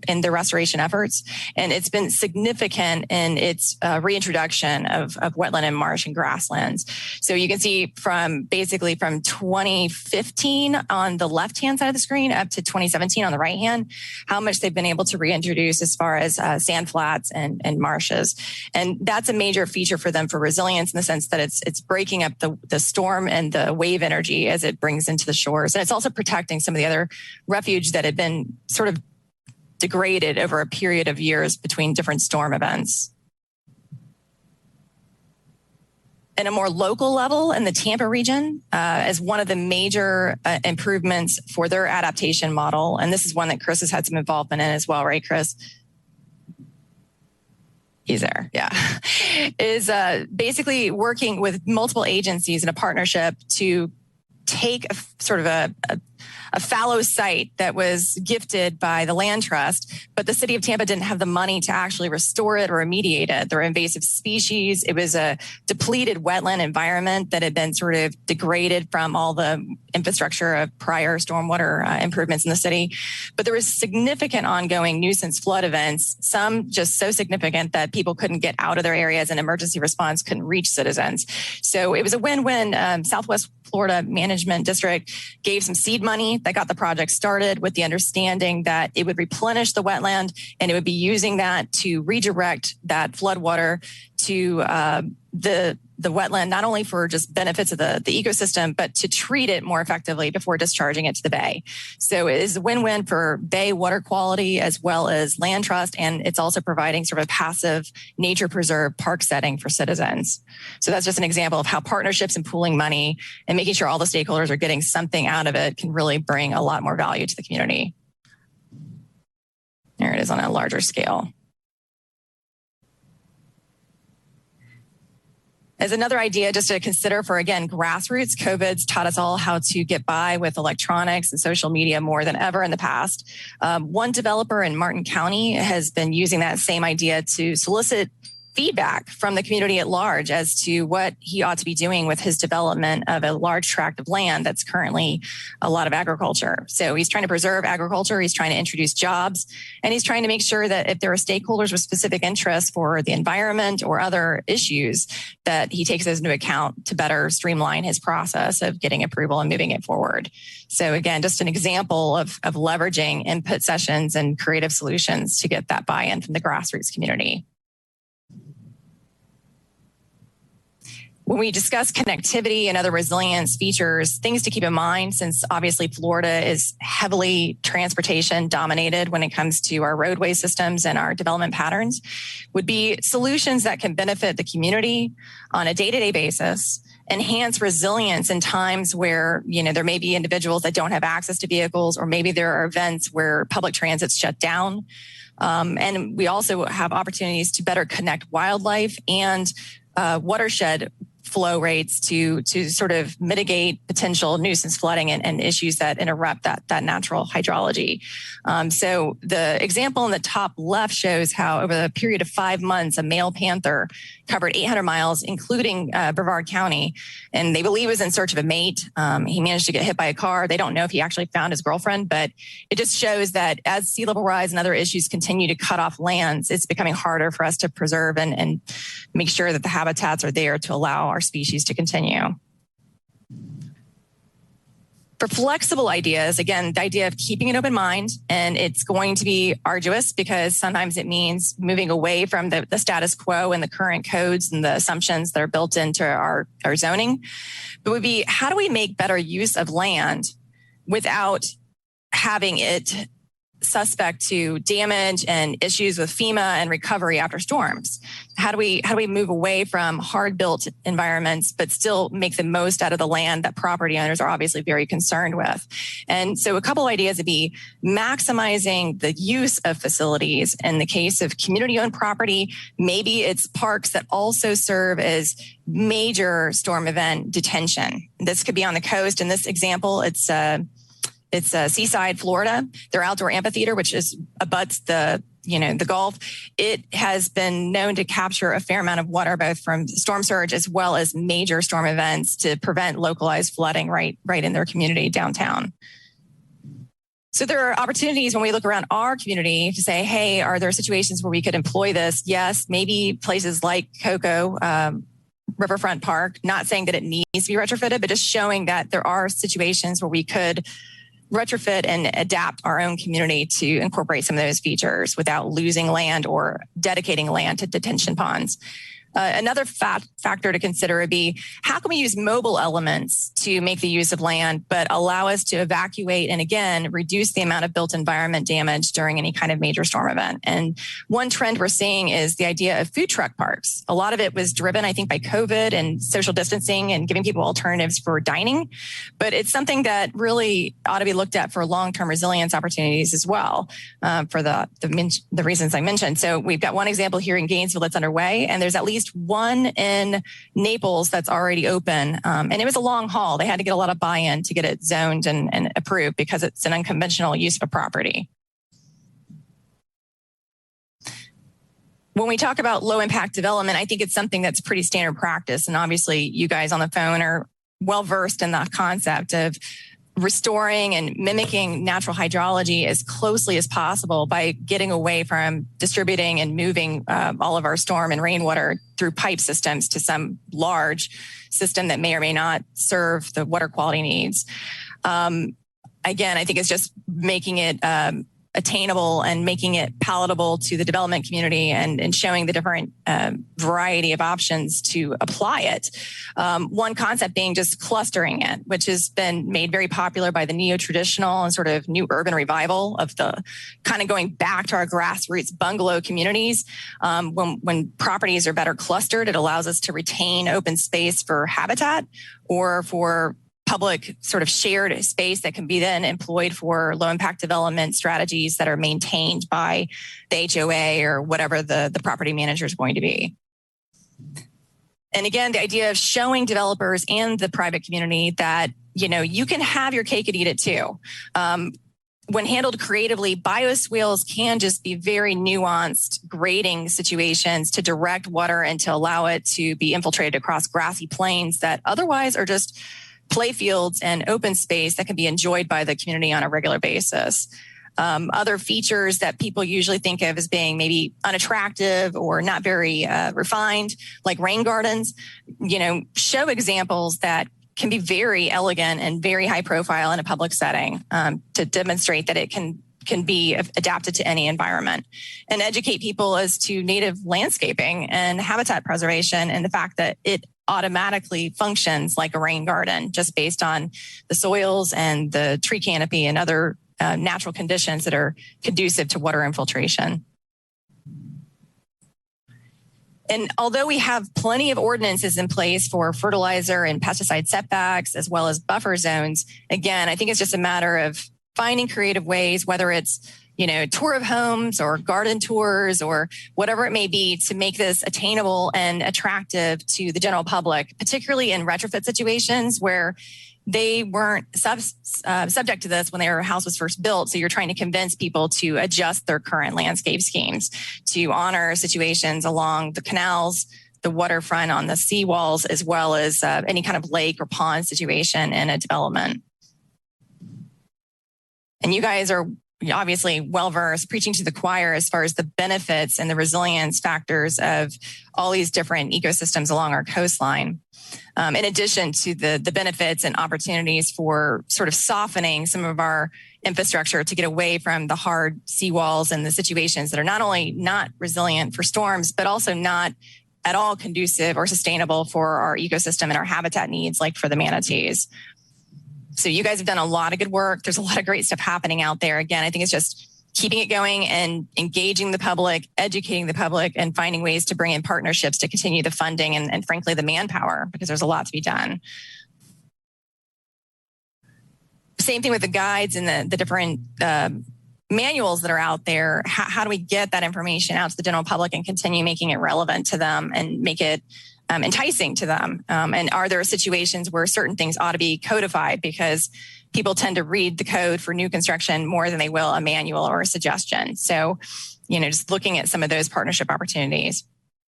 in the restoration efforts. And it's been significant in its reintroduction of wetland and marsh and grasslands. So you can see from basically from 2015 on the left-hand side of the screen up to 2017 on the right-hand, how much they've been able to reintroduce as far as sand flats and marshes. And that's a major feature for them for resilience in the sense that it's breaking up the storm and the wave energy as it brings into the shores. And it's also protecting some of the other refuge that had been sort of degraded over a period of years between different storm events. In a more local level in the Tampa region, as one of the major improvements for their adaptation model, and this is one that Chris has had some involvement in as well, right, Chris? He's there, yeah. Is basically working with multiple agencies in a partnership to take a sort of a fallow site that was gifted by the land trust, but the city of Tampa didn't have the money to actually restore it or remediate it. There were invasive species. It was a depleted wetland environment that had been sort of degraded from all the infrastructure of prior stormwater improvements in the city. But there was significant ongoing nuisance flood events, some just so significant that people couldn't get out of their areas and emergency response couldn't reach citizens. So it was a win-win. Southwest Florida Management District gave some seed money that got the project started with the understanding that it would replenish the wetland and it would be using that to redirect that floodwater to the wetland, not only for just benefits of the ecosystem, but to treat it more effectively before discharging it to the bay. So it is a win-win for bay water quality as well as land trust, and it's also providing sort of a passive nature preserve park setting for citizens. So that's just an example of how partnerships and pooling money and making sure all the stakeholders are getting something out of it can really bring a lot more value to the community. There it is on a larger scale. As another idea just to consider for, again, grassroots, COVID's taught us all how to get by with electronics and social media more than ever in the past. One developer in Martin County has been using that same idea to solicit feedback from the community at large as to what he ought to be doing with his development of a large tract of land that's currently a lot of agriculture. So he's trying to preserve agriculture, he's trying to introduce jobs, and he's trying to make sure that if there are stakeholders with specific interests for the environment or other issues, that he takes those into account to better streamline his process of getting approval and moving it forward. So again, just an example of leveraging input sessions and creative solutions to get that buy-in from the grassroots community. When we discuss connectivity and other resilience features, things to keep in mind, since obviously Florida is heavily transportation dominated when it comes to our roadway systems and our development patterns, would be solutions that can benefit the community on a day-to-day basis, enhance resilience in times where, there may be individuals that don't have access to vehicles, or maybe there are events where public transit's shut down. And we also have opportunities to better connect wildlife and watershed flow rates to sort of mitigate potential nuisance flooding and issues that interrupt that natural hydrology. So the example in the top left shows how over the period of 5 months, a male panther covered 800 miles, including Brevard County, and they believe was in search of a mate. He managed to get hit by a car. They don't know if he actually found his girlfriend, but it just shows that as sea level rise and other issues continue to cut off lands, it's becoming harder for us to preserve and make sure that the habitats are there to allow our species to continue. For flexible ideas, again, the idea of keeping an open mind, and it's going to be arduous because sometimes it means moving away from the status quo and the current codes and the assumptions that are built into our zoning. But would be, how do we make better use of land without having it suspect to damage and issues with FEMA and recovery after storms? How do we move away from hard built environments, but still make the most out of the land that property owners are obviously very concerned with? And so a couple ideas would be maximizing the use of facilities. In the case of community owned property, maybe it's parks that also serve as major storm event detention. This could be on the coast. In this example, it's Seaside, Florida. Their outdoor amphitheater, which is abuts the Gulf, it has been known to capture a fair amount of water, both from storm surge as well as major storm events, to prevent localized flooding right in their community downtown. So there are opportunities when we look around our community to say, hey, are there situations where we could employ this? Yes, maybe places like Cocoa, Riverfront Park, not saying that it needs to be retrofitted, but just showing that there are situations where we could retrofit and adapt our own community to incorporate some of those features without losing land or dedicating land to detention ponds. Another factor to consider would be, how can we use mobile elements to make the use of land, but allow us to evacuate and, again, reduce the amount of built environment damage during any kind of major storm event? And one trend we're seeing is the idea of food truck parks. A lot of it was driven, I think, by COVID and social distancing and giving people alternatives for dining. But it's something that really ought to be looked at for long-term resilience opportunities as well, for the reasons I mentioned. So we've got one example here in Gainesville that's underway, and there's at least one in Naples that's already open. And it was a long haul. They had to get a lot of buy-in to get it zoned and approved because it's an unconventional use of a property. When we talk about low impact development, I think it's something that's pretty standard practice. And obviously you guys on the phone are well versed in the concept of restoring and mimicking natural hydrology as closely as possible by getting away from distributing and moving all of our storm and rainwater through pipe systems to some large system that may or may not serve the water quality needs. Again, I think it's just making it attainable and making it palatable to the development community and showing the different variety of options to apply it. One concept being just clustering it, which has been made very popular by the neo-traditional and sort of new urban revival of the kind of going back to our grassroots bungalow communities. When properties are better clustered, it allows us to retain open space for habitat or for public sort of shared space that can be then employed for low impact development strategies that are maintained by the HOA or whatever the property manager is going to be. And again, the idea of showing developers and the private community that, you can have your cake and eat it too. When handled creatively, bioswales can just be very nuanced grading situations to direct water and to allow it to be infiltrated across grassy plains that otherwise are just play fields and open space that can be enjoyed by the community on a regular basis. Other features that people usually think of as being maybe unattractive or not very refined, like rain gardens, show examples that can be very elegant and very high profile in a public setting to demonstrate that it can be adapted to any environment, and educate people as to native landscaping and habitat preservation and the fact that it automatically functions like a rain garden just based on the soils and the tree canopy and other natural conditions that are conducive to water infiltration. And although we have plenty of ordinances in place for fertilizer and pesticide setbacks, as well as buffer zones, again, I think it's just a matter of finding creative ways, whether it's tour of homes or garden tours or whatever it may be to make this attainable and attractive to the general public, particularly in retrofit situations where they weren't subject to this when their house was first built. So you're trying to convince people to adjust their current landscape schemes to honor situations along the canals, the waterfront, on the seawalls, as well as any kind of lake or pond situation in a development. And you guys are obviously well-versed, preaching to the choir as far as the benefits and the resilience factors of all these different ecosystems along our coastline. In addition to the benefits and opportunities for sort of softening some of our infrastructure to get away from the hard seawalls and the situations that are not only not resilient for storms, but also not at all conducive or sustainable for our ecosystem and our habitat needs, like for the manatees. So you guys have done a lot of good work. There's a lot of great stuff happening out there. Again, I think it's just keeping it going and engaging the public, educating the public, and finding ways to bring in partnerships to continue the funding and frankly, the manpower, because there's a lot to be done. Same thing with the guides and the different manuals that are out there. How do we get that information out to the general public and continue making it relevant to them and make it enticing to them? And are there situations where certain things ought to be codified because people tend to read the code for new construction more than they will a manual or a suggestion? So, just looking at some of those partnership opportunities.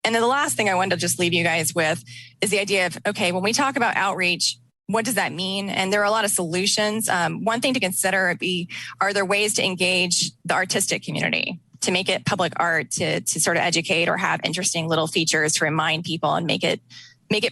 And then the last thing I wanted to just leave you guys with is the idea of, okay, when we talk about outreach, what does that mean? And there are a lot of solutions. One thing to consider would be, are there ways to engage the artistic community, to make it public art, to sort of educate or have interesting little features to remind people and make it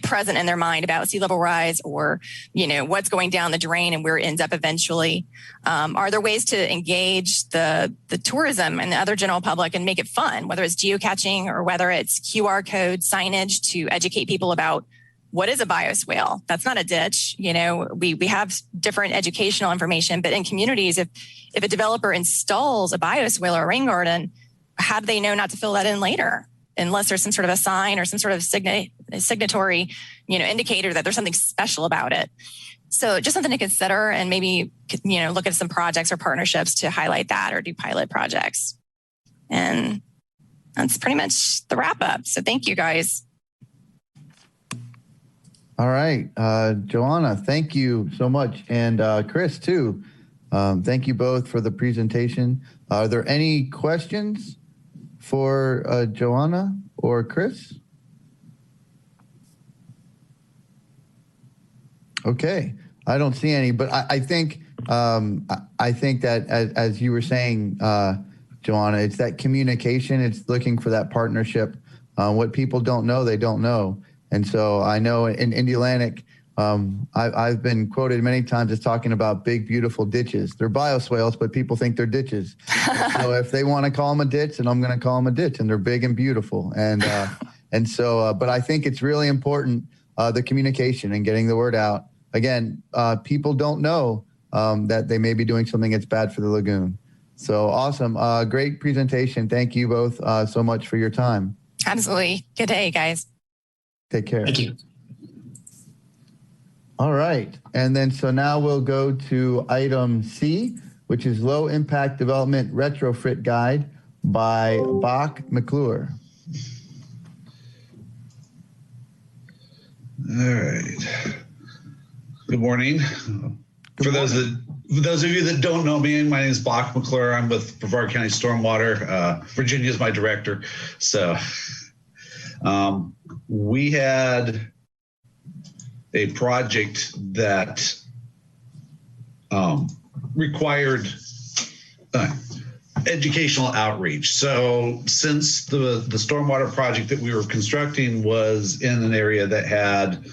present in their mind about sea level rise or, what's going down the drain and where it ends up eventually. Are there ways to engage the tourism and the other general public and make it fun, whether it's geocaching or whether it's QR code signage to educate people about what is a bioswale? That's not a ditch. We have different educational information, but in communities, if a developer installs a bioswale or a rain garden, how do they know not to fill that in later? Unless there's some sort of a sign or some sort of signatory, indicator that there's something special about it. So just something to consider, and maybe, look at some projects or partnerships to highlight that or do pilot projects. And that's pretty much the wrap up. So thank you guys. All right. Joanna, thank you so much. And Chris, too. Thank you both for the presentation. Are there any questions for Joanna or Chris? Okay. I don't see any, but I think that as you were saying, Joanna, it's that communication. It's looking for that partnership. What people don't know, they don't know. And so I know in Indialantic, I've been quoted many times as talking about big, beautiful ditches. They're bioswales, but people think they're ditches. So if they want to call them a ditch, then I'm going to call them a ditch, and they're big and beautiful. And so, but I think it's really important, the communication and getting the word out. Again, people don't know that they may be doing something that's bad for the lagoon. So awesome. Great presentation. Thank you both so much for your time. Absolutely. Good day, guys. Take care. Thank you. All right. And then so now we'll go to item C, which is Low Impact Development Retrofit Guide by Bach, MeClure. All right. Good morning. For those of you that don't know me, my name is Bach, MeClure. I'm with Brevard County Stormwater. Virginia is my director. So we had a project that required educational outreach. So since the stormwater project that we were constructing was in an area that had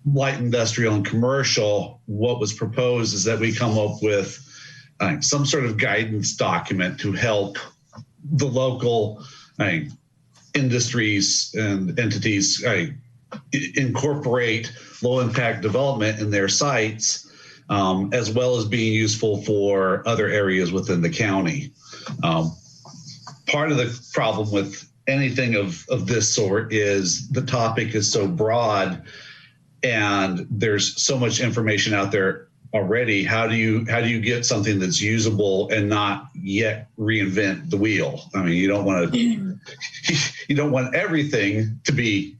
light industrial and commercial, what was proposed is that we come up with some sort of guidance document to help the local industries and entities incorporate low impact development in their sites, as well as being useful for other areas within the county. Part of the problem with anything of this sort is the topic is so broad and there's so much information out there already, how do you get something that's usable and not yet reinvent the wheel? I mean, you don't want everything to be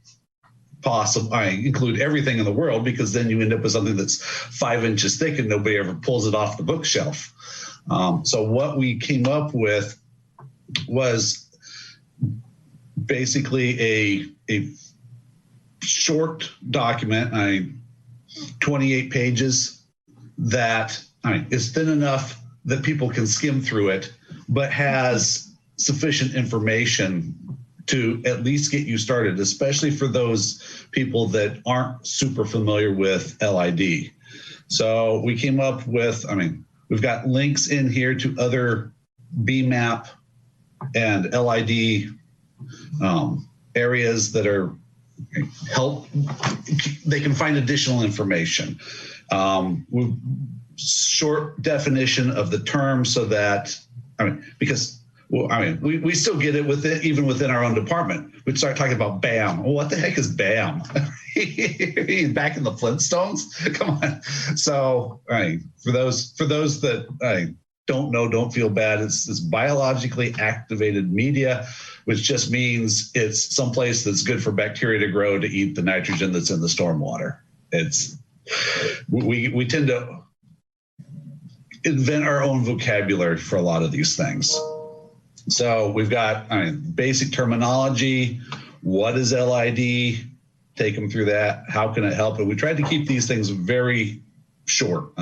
possible. I include everything in the world, because then you end up with something that's 5 inches thick and nobody ever pulls it off the bookshelf. So what we came up with was basically a short document, 28 pages, that is thin enough that people can skim through it, but has sufficient information to at least get you started, especially for those people that aren't super familiar with LID. So we came up with, we've got links in here to other BMAP and LID areas that are they can find additional information. Short definition of the term, so that, because we still get it even within our own department. We start talking about BAM. Well, what the heck is BAM? Back in the Flintstones? Come on. So, for those that don't know, don't feel bad. It's biologically activated media, which just means it's someplace that's good for bacteria to grow to eat the nitrogen that's in the stormwater. We tend to invent our own vocabulary for a lot of these things. So we've got basic terminology. What is LID? Take them through that. How can it help? And we tried to keep these things very short.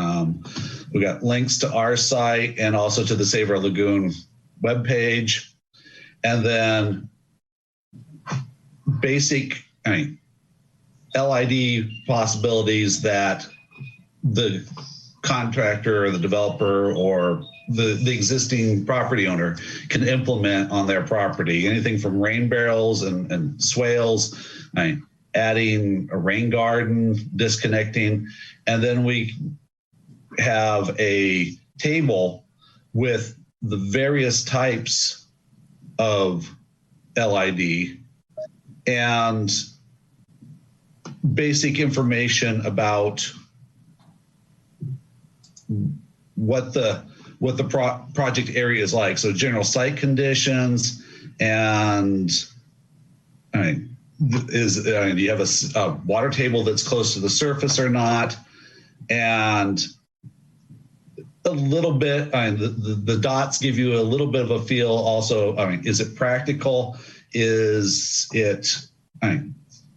We got links to our site and also to the Save Our Lagoon webpage. And then basic LID possibilities that the contractor or the developer or the existing property owner can implement on their property. Anything from rain barrels and swales, adding a rain garden, disconnecting. And then we have a table with the various types of LID and basic information about what the project area is like. So general site conditions, and do you have a water table that's close to the surface or not? And a little bit, the dots give you a little bit of a feel also. Is it practical? Is it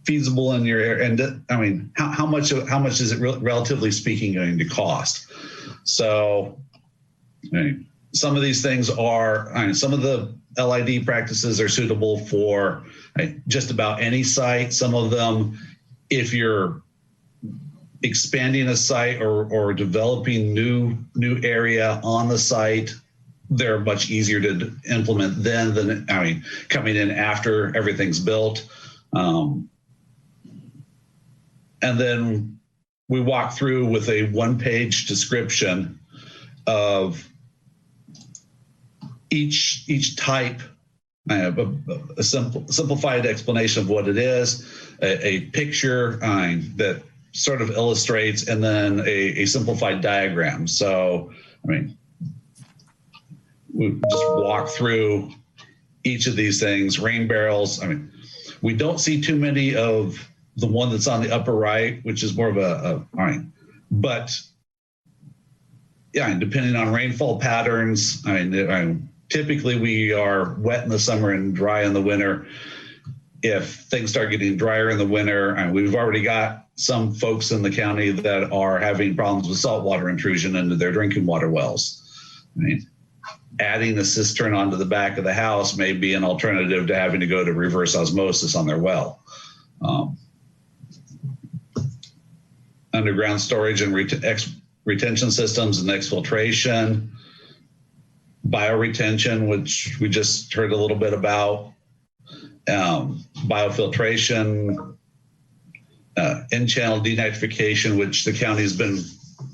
feasible in your area? And how much is it relatively speaking going to cost? So some of these things are, some of the LID practices are suitable for just about any site. Some of them, if you're expanding a site or developing new area on the site, they're much easier to implement than coming in after everything's built. And then we walk through with a one-page description of each type. I have a simplified explanation of what it is, a picture that sort of illustrates, and then a simplified diagram. So, we just walk through each of these things. Rain barrels, we don't see too many of the one that's on the upper right, which is more of but yeah, depending on rainfall patterns, typically we are wet in the summer and dry in the winter. If things start getting drier in the winter, we've already got some folks in the county that are having problems with saltwater intrusion into their drinking water wells. Adding a cistern onto the back of the house may be an alternative to having to go to reverse osmosis on their well. Underground storage and retention systems and exfiltration, bioretention, which we just heard a little bit about, biofiltration, in-channel denitrification, which the county's been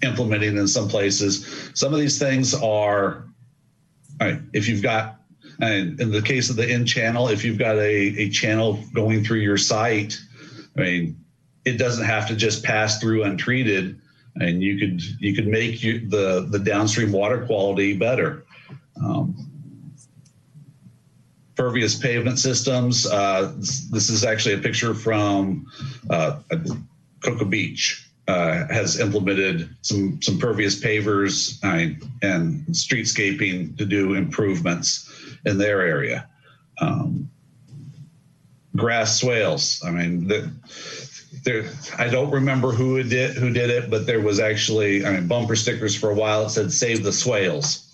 implementing in some places. Some of these things are, if you've got, in the case of the in-channel, if you've got a channel going through your site, it doesn't have to just pass through untreated. and you could make the downstream water quality better. Pervious pavement systems. This is actually a picture from Cocoa Beach. Has implemented some pervious pavers and streetscaping to do improvements in their area. Grass swales. I mean, I don't remember who did it, but there was actually bumper stickers for a while. It said "Save the swales."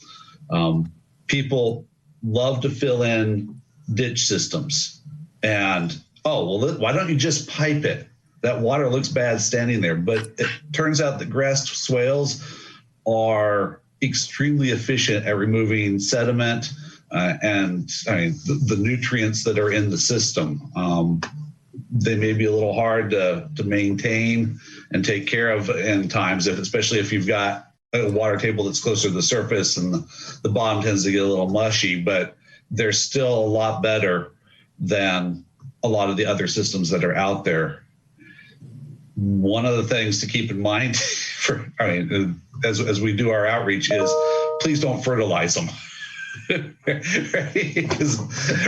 People love to fill in ditch systems, and why don't you just pipe it? That water looks bad standing there, but it turns out that grass swales are extremely efficient at removing sediment and the nutrients that are in the system. They may be a little hard to maintain and take care of in times, especially if you've got a water table that's closer to the surface and the bottom tends to get a little mushy, but they're still a lot better than a lot of the other systems that are out there. One of the things to keep in mind as we do our outreach is please don't fertilize them. Because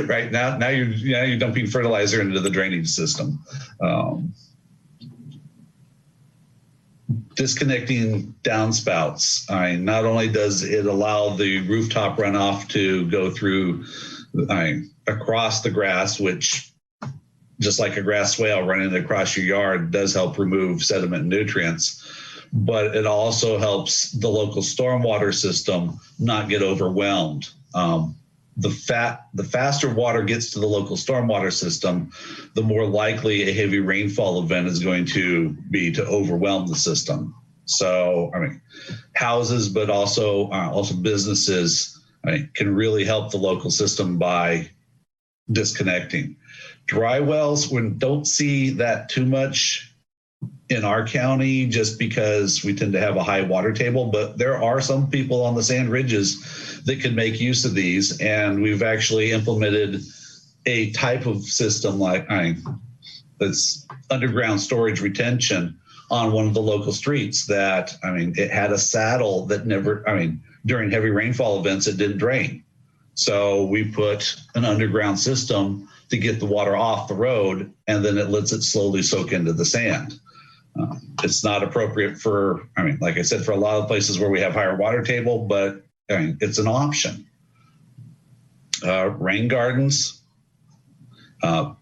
right now you're dumping fertilizer into the drainage system. Disconnecting downspouts. Not only does it allow the rooftop runoff to go through across the grass, which just like a grass swale running across your yard does help remove sediment and nutrients, but it also helps the local stormwater system not get overwhelmed. The faster water gets to the local stormwater system, the more likely a heavy rainfall event is going to be to overwhelm the system. So, houses, but also businesses can really help the local system by disconnecting. Dry wells, we don't see that too much in our county just because we tend to have a high water table, but there are some people on the sand ridges that could make use of these. And we've actually implemented a type of system that's underground storage retention on one of the local streets that, it had a saddle that during heavy rainfall events, it didn't drain. So we put an underground system to get the water off the road, and then it lets it slowly soak into the sand. It's not appropriate for, like I said, for a lot of places where we have higher water table, but it's an option. Rain gardens. And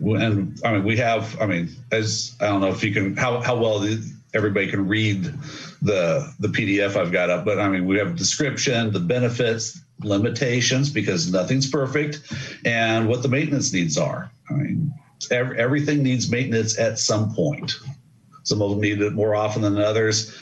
we have, as I don't know if you can, how well everybody can read the PDF I've got up, but we have description, the benefits, limitations, because nothing's perfect, and what the maintenance needs are. Everything needs maintenance at some point. Some of them need it more often than others.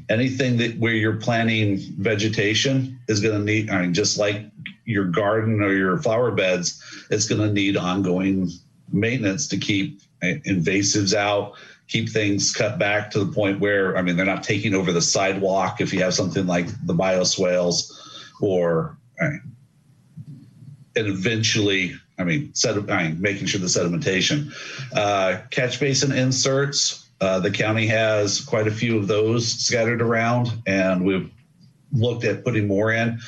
Anything where you're planting vegetation is going to need, just like your garden or your flower beds, it's going to need ongoing maintenance to keep invasives out, keep things cut back to the point where, they're not taking over the sidewalk if you have something like the bioswales, or, and eventually, making sure the sedimentation. Catch basin inserts, the county has quite a few of those scattered around, and we've looked at putting more in.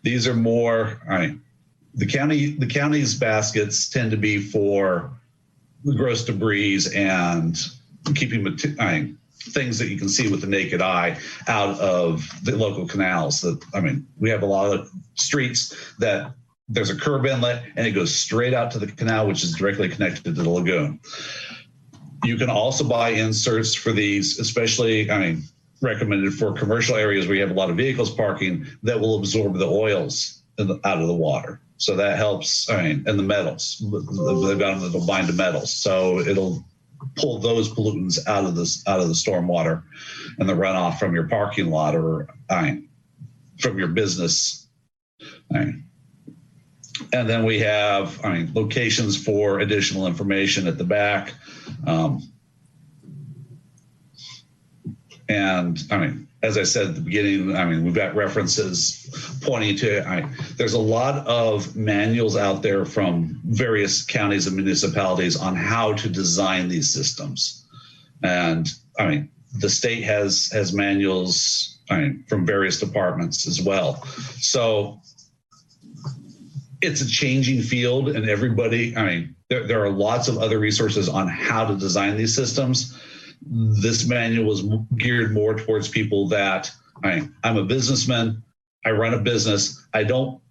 These are more, the county's baskets tend to be for the gross debris and keeping things that you can see with the naked eye out of the local canals. We have a lot of streets that there's a curb inlet and it goes straight out to the canal, which is directly connected to the lagoon. You can also buy inserts for these, especially, recommended for commercial areas where you have a lot of vehicles parking, that will absorb the oils out of the water. So that helps, and the metals, they've got them that'll bind to metals. So it'll pull those pollutants out of the stormwater and the runoff from your parking lot or from your business. And then we have locations for additional information at the back. As I said at the beginning, we've got references pointing to, there's a lot of manuals out there from various counties and municipalities on how to design these systems. And I mean, the state has manuals, I mean, from various departments as well. So it's a changing field, and everybody, I mean, there are lots of other resources on how to design these systems. This manual was geared more towards people that, I'm a businessman, I run a business, I don't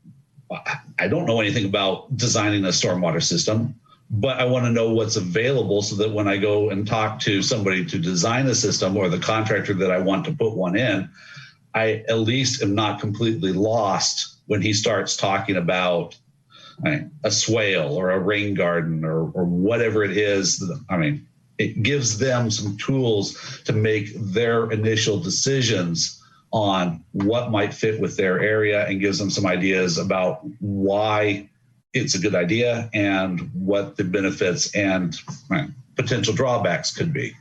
know anything about designing a stormwater system, but I want to know what's available so that when I go and talk to somebody to design a system or the contractor that I want to put one in, I at least am not completely lost when he starts talking about a swale or a rain garden or whatever it is. I mean, it gives them some tools to make their initial decisions on what might fit with their area, and gives them some ideas about why it's a good idea and what the benefits and potential drawbacks could be.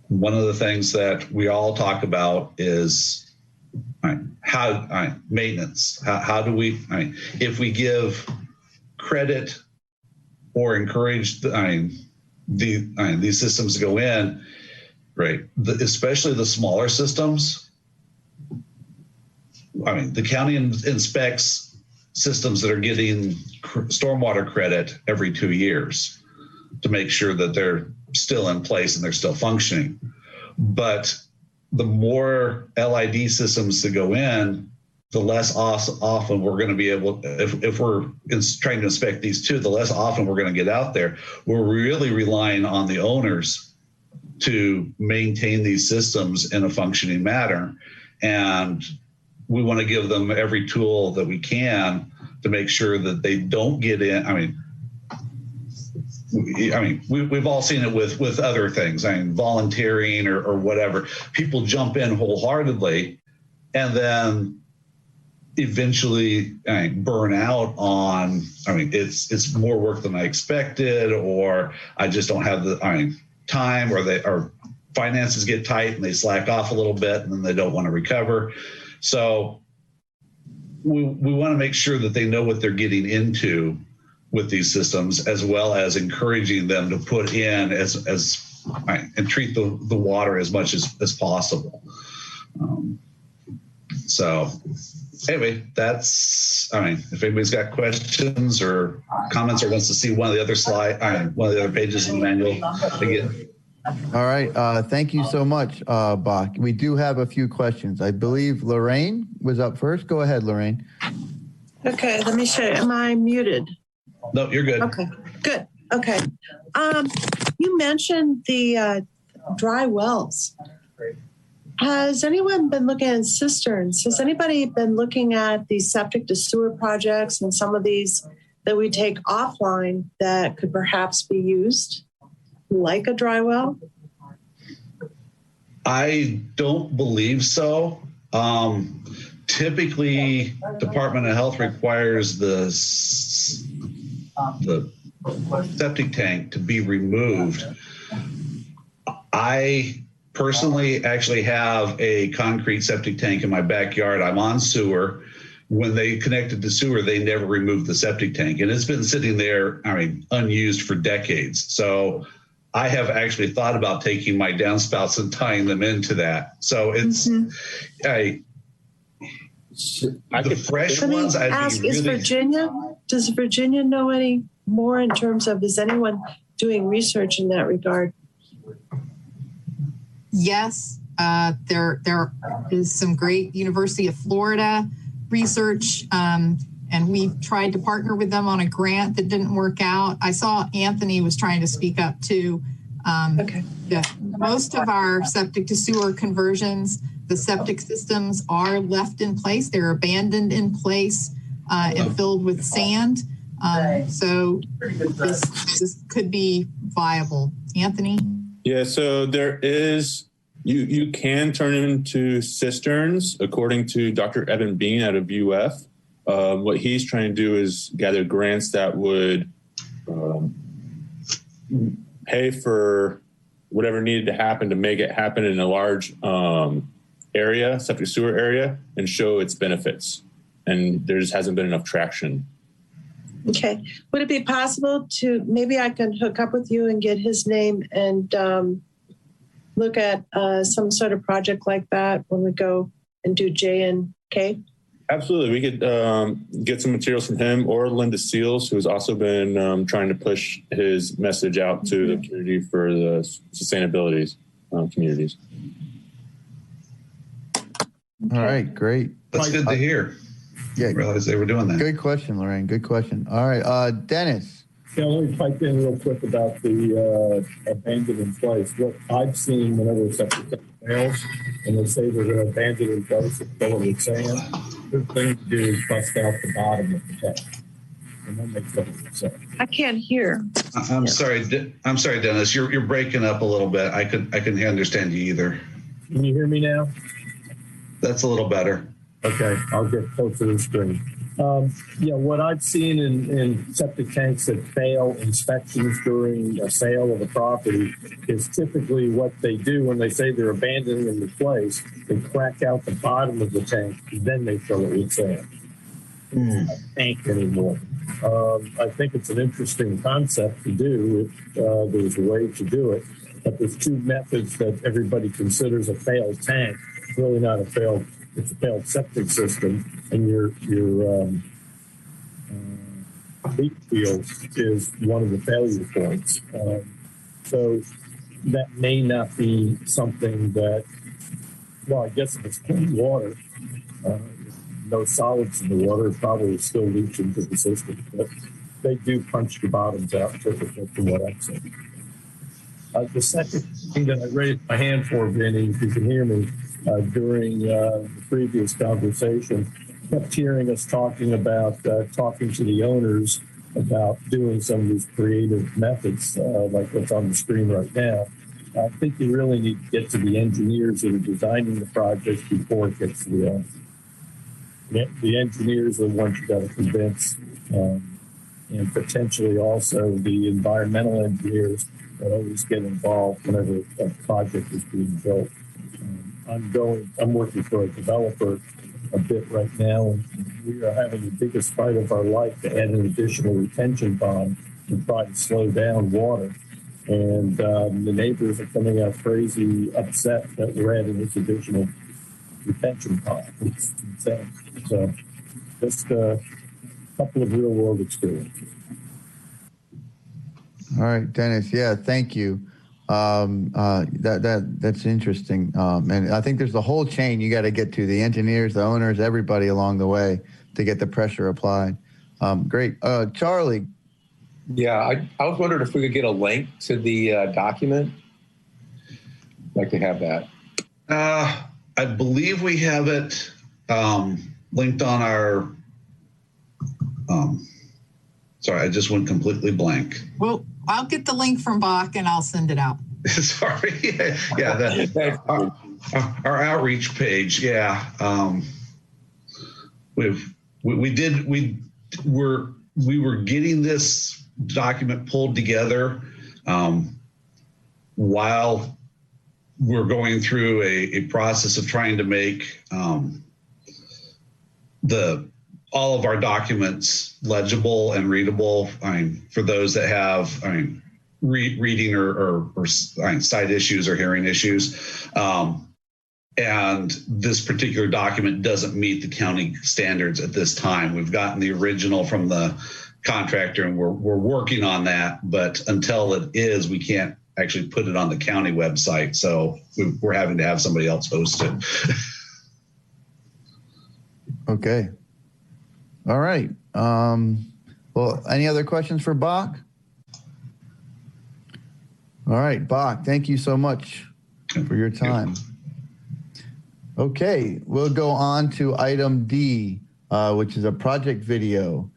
One of the things that we all talk about is maintenance. How do we, if we give credit or encourage these systems to go in, right? Especially the smaller systems. I mean, the county inspects systems that are getting stormwater credit every 2 years to make sure that they're still in place and they're still functioning. But the more LID systems that go in, the less often we're going to be able, if we're trying to inspect these two, the less often we're going to get out there. We're really relying on the owners to maintain these systems in a functioning manner. And we want to give them every tool that we can to make sure that they don't get in. We've all seen it with other things. Volunteering or whatever. People jump in wholeheartedly and then eventually burn out on, it's more work than I expected, or I just don't have the time, or finances get tight and they slack off a little bit and then they don't want to recover. So we want to make sure that they know what they're getting into with these systems, as well as encouraging them to put in and treat the water as much as possible. So anyway, that's, if anybody's got questions or comments or wants to see one of the other one of the other pages in the manual, again. All right. Thank you so much, Bach. We do have a few questions. I believe Lorraine was up first. Go ahead, Lorraine. Okay, let me show you. Am I muted? No, you're good. Okay, good. Okay. You mentioned the dry wells. Has anyone been looking at cisterns? Has anybody been looking at these septic to sewer projects and some of these that we take offline that could perhaps be used like a dry well? I don't believe so. Typically, Department of Health requires the septic tank to be removed. I personally actually have a concrete septic tank in my backyard. I'm on sewer. When they connected to sewer, they never removed the septic tank, and it's been sitting there, unused for decades. So I have actually thought about taking my downspouts and tying them into that. So it's, the fresh ones. Let me ask, does Virginia know any more in terms of, is anyone doing research in that regard? Yes, there is some great University of Florida research, and we tried to partner with them on a grant that didn't work out. I saw Anthony was trying to speak up too. Okay. Most of our septic to sewer conversions, the septic systems are left in place. They're abandoned in place and filled with sand. So this could be viable. Anthony? Yeah, so there is, you can turn into cisterns, according to Dr. Evan Bean out of UF. What he's trying to do is gather grants that would pay for whatever needed to happen to make it happen in a large area, septic sewer area, and show its benefits. And there just hasn't been enough traction. Okay. Would it be possible to, maybe I can hook up with you and get his name and look at some sort of project like that when we go and do J and K? Absolutely. We could get some materials from him or Linda Seals, who's also been trying to push his message out to the community for the sustainability communities. All right, great. That's good to hear. Yeah, I realized they were doing that. Good question, Lorraine. Good question. All right, Dennis. Yeah, let me pipe in real quick about the abandoned in place. What I've seen whenever a septic tank fails and they say they're going to abandon in place and fill it with sand, the thing to do is bust out the bottom of the tank. And then they fill it with sand. I can't hear. I'm sorry, Dennis. You're breaking up a little bit. I couldn't understand you either. Can you hear me now? That's a little better. Okay, I'll get closer to the screen. Yeah, what I've seen in septic tanks that fail inspections during a sale of a property is typically what they do when they say they're abandoning in the place. They crack out the bottom of the tank, and then they fill it with sand. It's not a tank anymore. I think it's an interesting concept to do if there's a way to do it. But there's two methods that everybody considers a failed tank. It's really not a failed. It's a failed septic system, and your leach field is one of the failure points. So that may not be something that, well, I guess if it's clean water, no solids in the water, probably still leach into the system. But they do punch the bottoms out typically from what I've seen. The second thing that I raised my hand for, Vinny, if you can hear me, during the previous conversation, kept hearing us talking about talking to the owners about doing some of these creative methods, like what's on the screen right now. I think you really need to get to the engineers that are designing the project before it gets to the owners. The engineers are the ones you got to convince, and potentially also the environmental engineers that always get involved whenever a project is being built. I'm working for a developer a bit right now, and we are having the biggest fight of our life to add an additional retention pond and try to slow down water. And the neighbors are coming out crazy upset that we're adding this additional retention pond. It's insane. So just a couple of real world experiences. All right, Dennis. Yeah, thank you. That's interesting. And I think there's the whole chain you got to get to, the engineers, the owners, everybody along the way to get the pressure applied. Great. Charlie. Yeah, I was wondering if we could get a link to the document. I'd like to have that. I believe we have it linked on our, sorry, I just went completely blank. Well, I'll get the link from Bach and I'll send it out. Sorry. Yeah, our outreach page. Yeah. We were getting this document pulled together while we're going through a process of trying to make all of our documents legible and readable. I mean, for those that have, reading or sight issues or hearing issues. And this particular document doesn't meet the county standards at this time. We've gotten the original from the contractor and we're working on that, but until it is, we can't actually put it on the county website. So we're having to have somebody else host it. Okay. All right. Well, any other questions for Bach? All right, Bach, thank you so much for your time. Okay, we'll go on to item D, which is a project video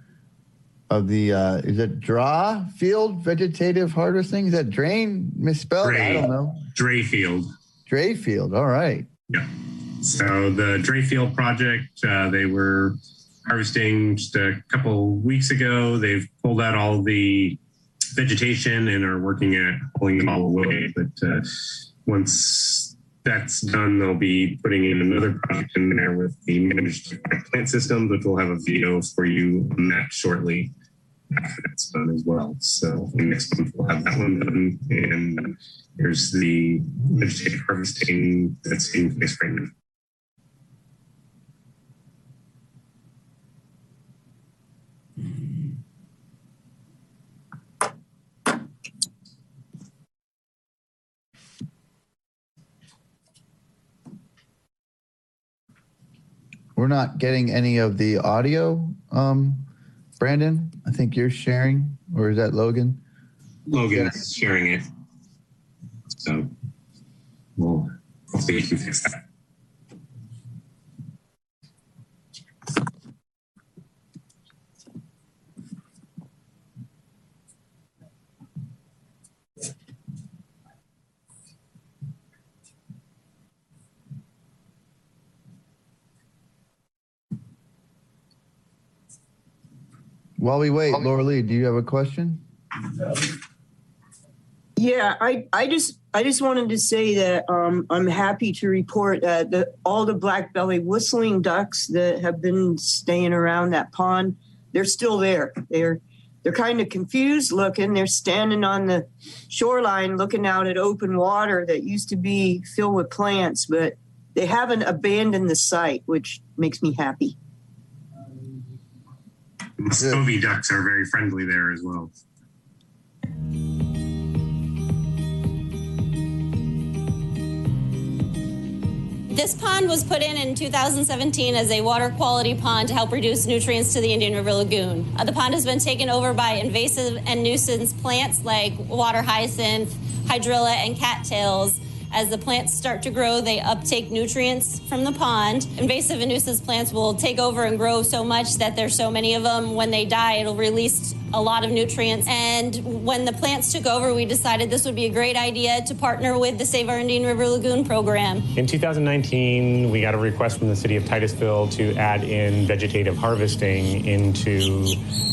of the, is it draw field vegetative harvesting? Is that drain misspelled? I don't know. Dray field. Dray field, all right. Yeah. So the Dray field project, they were harvesting just a couple weeks ago. They've pulled out all the vegetation and are working at pulling it all away. But once that's done, they'll be putting in another project in there with the managed plant systems, which we'll have a video for you on that shortly. after that's done as well. So next month we'll have that one done, and there's the vegetative harvesting that's taking place right now. We're not getting any of the audio, Brandon. I think you're sharing, or is that Logan? Logan is sharing it. So we'll hopefully you can fix that. While we wait, Laura Lee, do you have a question? Yeah, I just wanted to say that I'm happy to report that all the black belly whistling ducks that have been staying around that pond, they're still there. They're kind of confused looking. They're standing on the shoreline looking out at open water that used to be filled with plants, but they haven't abandoned the site, which makes me happy. Muscovy ducks are very friendly there as well. This pond was put in 2017 as a water quality pond to help reduce nutrients to the Indian River Lagoon. The pond has been taken over by invasive and nuisance plants like water hyacinth, hydrilla, and cattails. As the plants start to grow, they uptake nutrients from the pond. Invasive and nuisance plants will take over and grow so much that there's so many of them. When they die, it'll release a lot of nutrients. And when the plants took over, we decided this would be a great idea to partner with the Save Our Indian River Lagoon program. In 2019, we got a request from the city of Titusville to add in vegetative harvesting into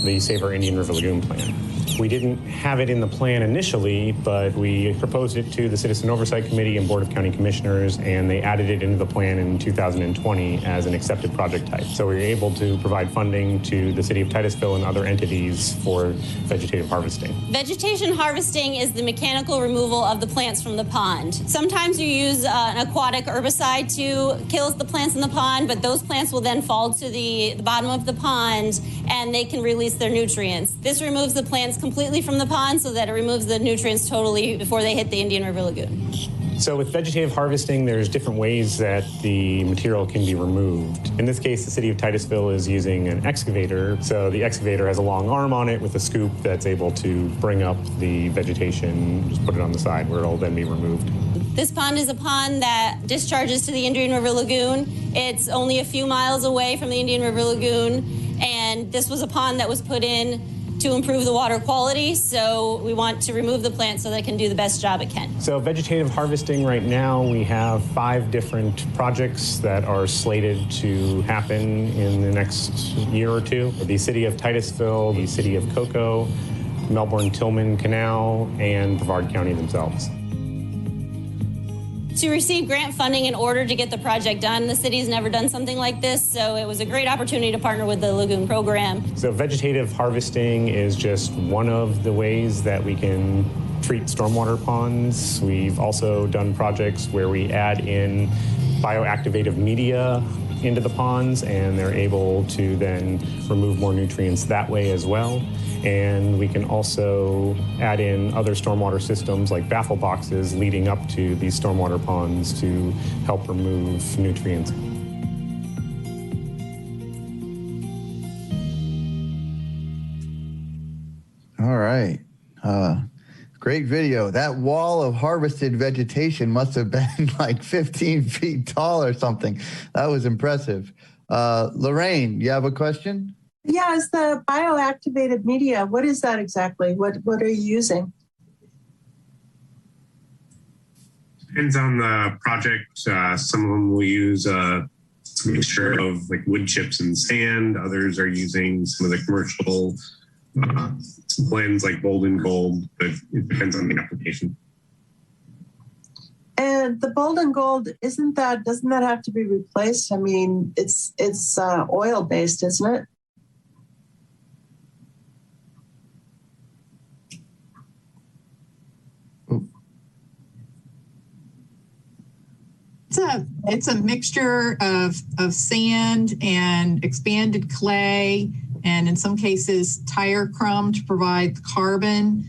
the Save Our Indian River Lagoon plan. We didn't have it in the plan initially, but we proposed it to the Citizen Oversight Committee and Board of County Commissioners, and they added it into the plan in 2020 as an accepted project type. So we were able to provide funding to the city of Titusville and other entities for vegetative harvesting. Vegetation harvesting is the mechanical removal of the plants from the pond. Sometimes you use an aquatic herbicide to kill the plants in the pond, but those plants will then fall to the bottom of the pond and they can release their nutrients. This removes the plants completely from the pond so that it removes the nutrients totally before they hit the Indian River Lagoon. So with vegetative harvesting, there's different ways that the material can be removed. In this case, the city of Titusville is using an excavator. So the excavator has a long arm on it with a scoop that's able to bring up the vegetation, just put it on the side where it'll then be removed. This pond is a pond that discharges to the Indian River Lagoon. It's only a few miles away from the Indian River Lagoon, and this was a pond that was put in to improve the water quality, so we want to remove the plant so that it can do the best job it can. So vegetative harvesting right now, we have 5 different projects that are slated to happen in the next year or two. The city of Titusville, the city of Cocoa, Melbourne-Tillman Canal, and Brevard County themselves. To receive grant funding in order to get the project done, the city's never done something like this, so it was a great opportunity to partner with the Lagoon program. So vegetative harvesting is just one of the ways that we can treat stormwater ponds. We've also done projects where we add in bioactivative media into the ponds, and they're able to then remove more nutrients that way as well. And we can also add in other stormwater systems like baffle boxes leading up to these stormwater ponds to help remove nutrients. All right. Great video. That wall of harvested vegetation must have been like 15 feet tall or something. That was impressive. Lorraine, you have a question? Yeah, it's the bioactivated media. What is that exactly? What are you using? Depends on the project. Some of them will use a mixture of like wood chips and sand. Others are using some of the commercial blends like Golden Gold, but it depends on the application. And the Golden Gold, doesn't that have to be replaced? I mean, it's oil based, isn't it? It's a mixture of sand and expanded clay, and in some cases tire crumb to provide the carbon.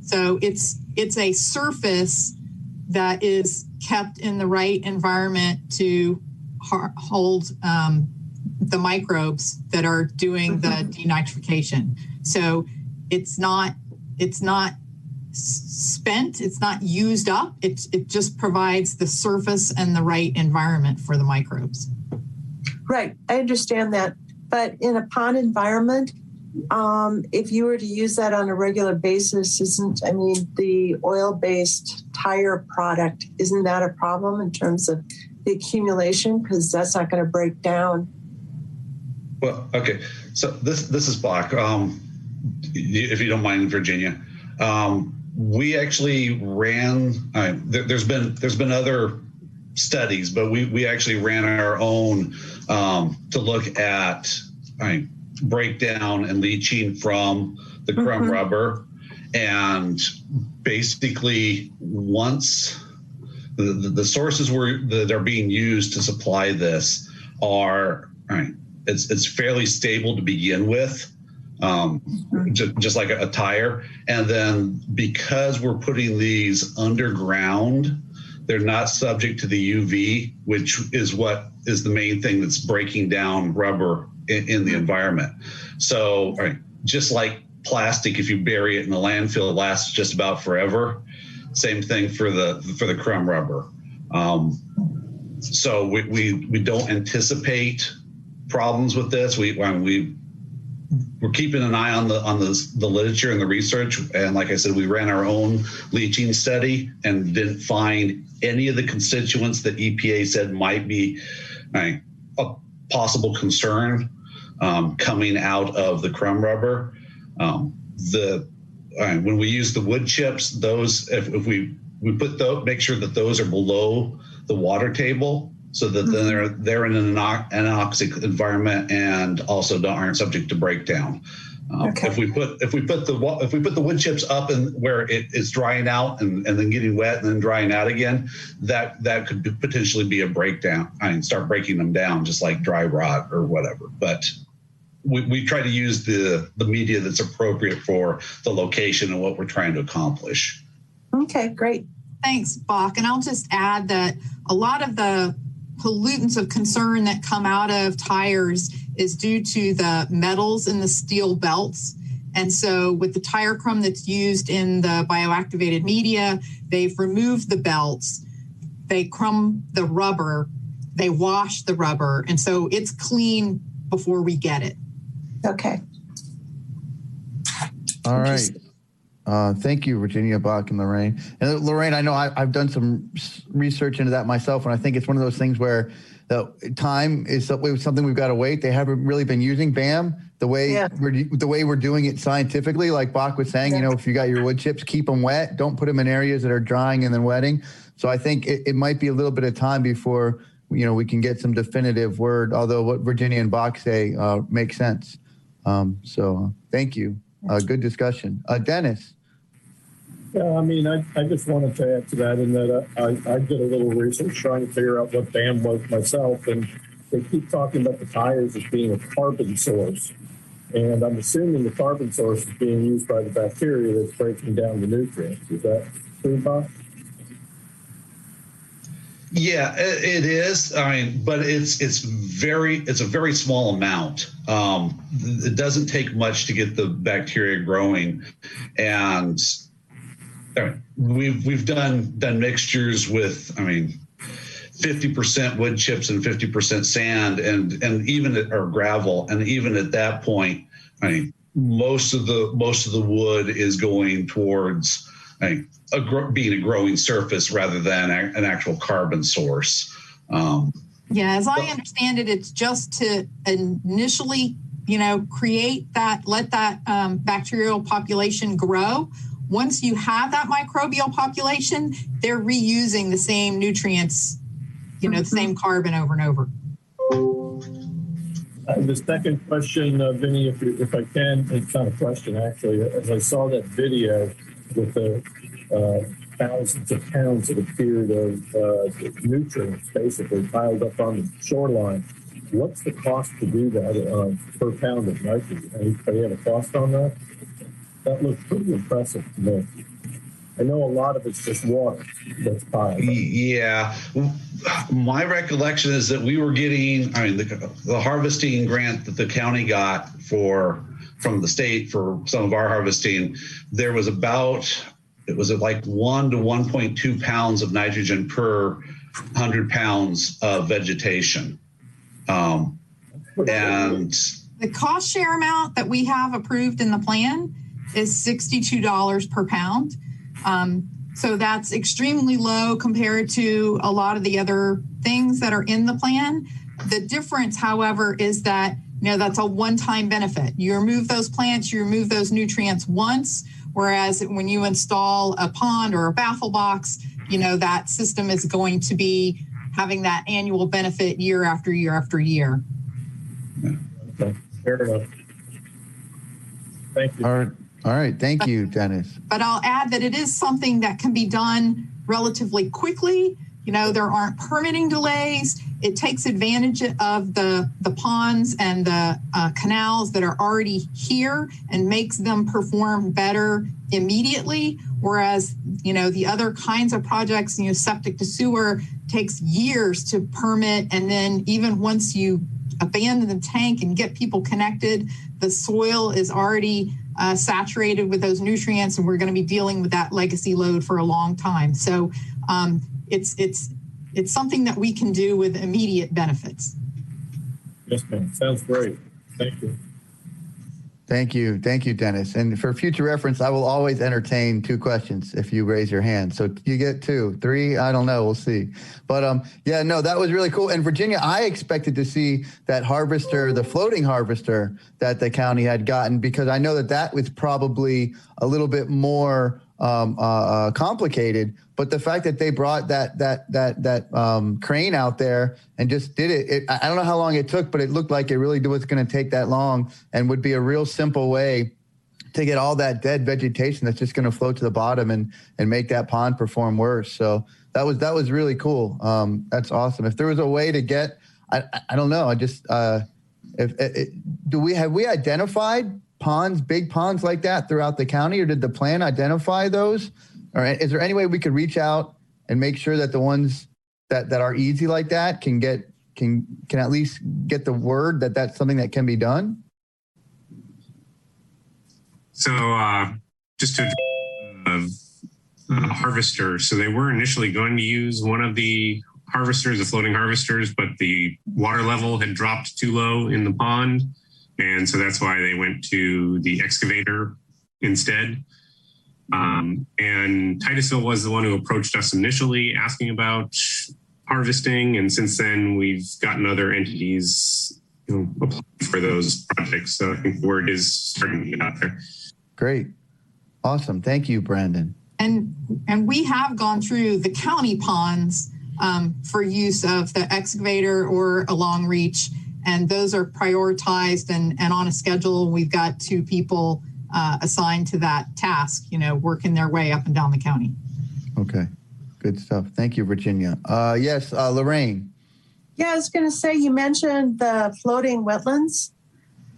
So it's a surface that is kept in the right environment to hold the microbes that are doing the denitrification. So it's not spent, it's not used up. It just provides the surface and the right environment for the microbes. Right, I understand that. But in a pond environment, if you were to use that on a regular basis, the oil-based tire product, isn't that a problem in terms of the accumulation? Because that's not going to break down. Well, okay. So this is Bach. If you don't mind, Virginia, we actually ran. There's been other studies, but we actually ran our own to look at breakdown and leaching from the crumb rubber, and basically once the sources that are being used to supply this are it's fairly stable to begin with. Just like a tire. And then because we're putting these underground, they're not subject to the UV, which is what is the main thing that's breaking down rubber in the environment. So just like plastic, if you bury it in the landfill, it lasts just about forever. Same thing for the crumb rubber. So we don't anticipate problems with this. We're keeping an eye on the literature and the research. And like I said, we ran our own leaching study and didn't find any of the constituents that EPA said might be a possible concern coming out of the crumb rubber. When we use the wood chips, those if we make sure that those are below the water table, so that then they're in an anoxic environment and also aren't subject to breakdown. If we put the wood chips up and where it is drying out and then getting wet and then drying out again, that could potentially be a breakdown. Start breaking them down just like dry rot or whatever. But we try to use the media that's appropriate for the location and what we're trying to accomplish. Okay, great. Thanks, Bach. And I'll just add that a lot of the pollutants of concern that come out of tires is due to the metals in the steel belts. And so with the tire crumb that's used in the bioactivated media, they've removed the belts, they crumb the rubber, they wash the rubber. And so it's clean before we get it. Okay. All right. Thank you, Virginia, Bach, and Lorraine. And Lorraine, I know I've done some research into that myself, and I think it's one of those things where the time is something we've got to wait. They haven't really been using BAM the way we're doing it scientifically. Like Bach was saying, if you got your wood chips, keep them wet. Don't put them in areas that are drying and then wetting. So I think it might be a little bit of time before we can get some definitive word. Although what Virginia and Bach say makes sense. So thank you. Good discussion, Dennis. Yeah, I just wanted to add to that in that I did a little research trying to figure out what BAM was myself, and they keep talking about the tires as being a carbon source. And I'm assuming the carbon source is being used by the bacteria that's breaking down the nutrients. Is that true, Bob? Yeah, it is. But it's a very small amount. It doesn't take much to get the bacteria growing, and we've done mixtures with 50% wood chips and 50% sand and even or gravel, and even at that point, most of the wood is going towards being a growing surface rather than an actual carbon source. As I understand it, it's just to initially create that, let that bacterial population grow. Once you have that microbial population, they're reusing the same nutrients, the same carbon over and over. The second question, Vinny, if I can, it's not a question actually. As I saw that video with the thousands of pounds, it appeared, of nutrients basically piled up on the shoreline. What's the cost to do that per pound of nitrogen? Anybody have a cost on that? That looks pretty impressive to me. I know a lot of it's just water that's piled. Yeah. My recollection is that we were getting, the harvesting grant that the county got from the state for some of our harvesting, there was it was like 1 to 1.2 pounds of nitrogen per 100 pounds of vegetation. And the cost share amount that we have approved in the plan is $62 per pound. So that's extremely low compared to a lot of the other things that are in the plan. The difference, however, is that, that's a one-time benefit. You remove those plants, you remove those nutrients once, whereas when you install a pond or a baffle box, that system is going to be having that annual benefit year after year after year. Okay, fair enough. Thank you. All right. Thank you, Dennis. But I'll add that it is something that can be done relatively quickly. There aren't permitting delays. It takes advantage of the ponds and the canals that are already here and makes them perform better immediately. Whereas, the other kinds of projects, septic to sewer takes years to permit. And then even once you abandon the tank and get people connected, the soil is already saturated with those nutrients, and we're going to be dealing with that legacy load for a long time. So it's something that we can do with immediate benefits. Yes, ma'am. Sounds great. Thank you. Thank you, Dennis. And for future reference, I will always entertain 2 questions if you raise your hand. So you get 2, 3, I don't know, we'll see. But that was really cool. And Virginia, I expected to see that harvester, the floating harvester that the county had gotten, because I know that was probably a little bit more complicated. But the fact that they brought that crane out there and just did it, I don't know how long it took, but it looked like it really was going to take that long and would be a real simple way to get all that dead vegetation that's just going to float to the bottom and make that pond perform worse. So that was really cool. That's awesome. If there was a way to get, I don't know, have we identified ponds, big ponds like that throughout the county, or did the plan identify those? All right. Is there any way we could reach out and make sure that the ones that are easy like that can at least get the word that that's something that can be done? So just to harvester. So they were initially going to use one of the harvesters, the floating harvesters, but the water level had dropped too low in the pond. And so that's why they went to the excavator instead. And Titusville was the one who approached us initially asking about harvesting. And since then, we've gotten other entities applying for those projects. So I think the word is starting to get out there. Great. Awesome. Thank you, Brandon. And we have gone through the county ponds for use of the excavator or a long reach. And those are prioritized and on a schedule. We've got 2 people assigned to that task, working their way up and down the county. Okay, good stuff. Thank you, Virginia. Yes, Lorraine. Yeah, I was going to say, you mentioned the floating wetlands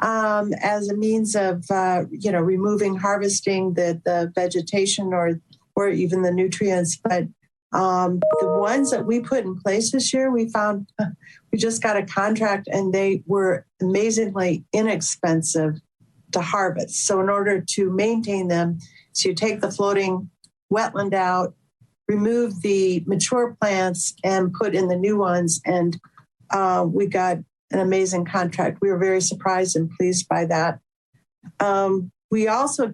as a means of, removing, harvesting the vegetation or even the nutrients. But the ones that we put in place this year, we found we just got a contract and they were amazingly inexpensive to harvest. So in order to maintain them, so you take the floating wetland out, remove the mature plants and put in the new ones. And we got an amazing contract. We were very surprised and pleased by that. We also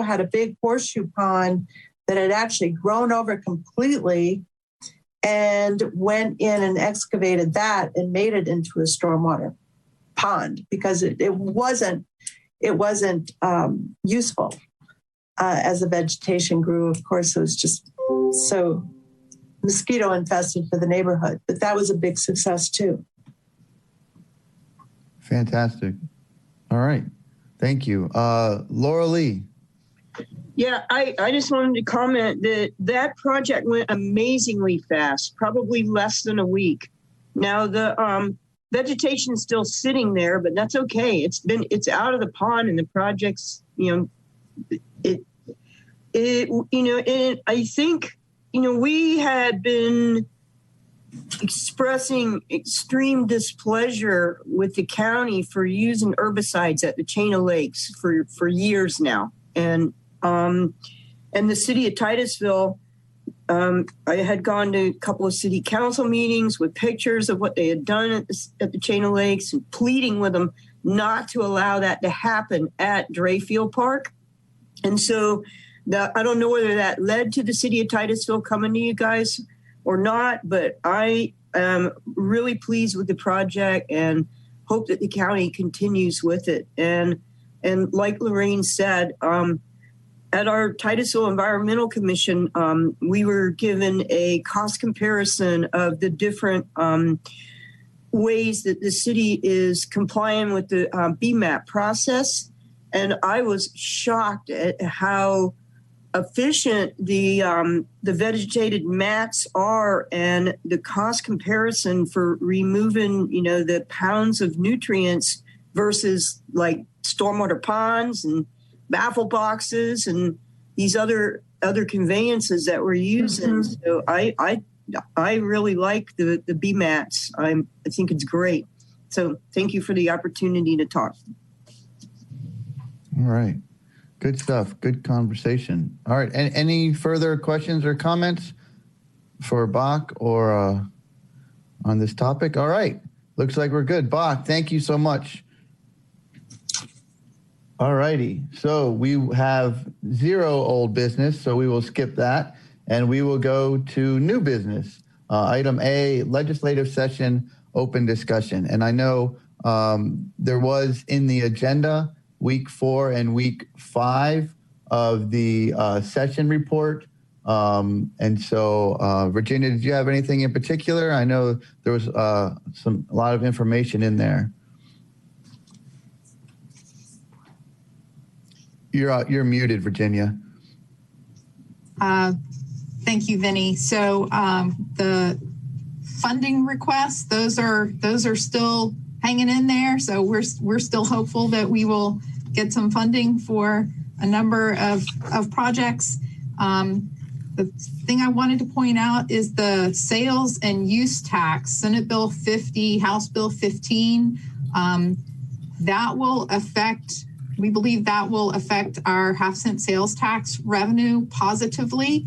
had a big horseshoe pond that had actually grown over completely and went in and excavated that and made it into a stormwater pond because it wasn't useful as the vegetation grew. Of course, it was just so mosquito infested for the neighborhood, but that was a big success too. Fantastic. All right. Thank you. Laura Lee. Yeah, I just wanted to comment that project went amazingly fast, probably less than a week. Now the vegetation's still sitting there, but that's okay. It's out of the pond, and the project's, I think, we had been expressing extreme displeasure with the county for using herbicides at the chain of lakes for years now. And the city of Titusville, I had gone to a couple of city council meetings with pictures of what they had done at the chain of lakes and pleading with them not to allow that to happen at Drayfield Park. And so I don't know whether that led to the city of Titusville coming to you guys or not, but I am really pleased with the project and hope that the county continues with it. And like Lorraine said, at our Titusville Environmental Commission, we were given a cost comparison of the different ways that the city is complying with the BMAP process. And I was shocked at how efficient the vegetated mats are, and the cost comparison for removing, the pounds of nutrients versus like stormwater ponds and baffle boxes and these other conveyances that we're using. Mm-hmm. So I really like the BMATs. I think it's great. So thank you for the opportunity to talk. All right. Good stuff. Good conversation. All right. And any further questions or comments for Bach or on this topic? All right. Looks like we're good. Bach, thank you so much. All righty. So we have 0 old business, so we will skip that. And we will go to new business. Item A, legislative session, open discussion. And I know there was in the agenda week 4 and week 5 of the session report. And so, Virginia, did you have anything in particular? I know there was a lot of information in there. You're muted, Virginia. Thank you, Vinny. So the funding requests, those are still hanging in there. So we're still hopeful that we will get some funding for a number of projects. The thing I wanted to point out is the sales and use tax, Senate Bill 50, House Bill 15. That will affect, we believe that will affect our half-cent sales tax revenue positively.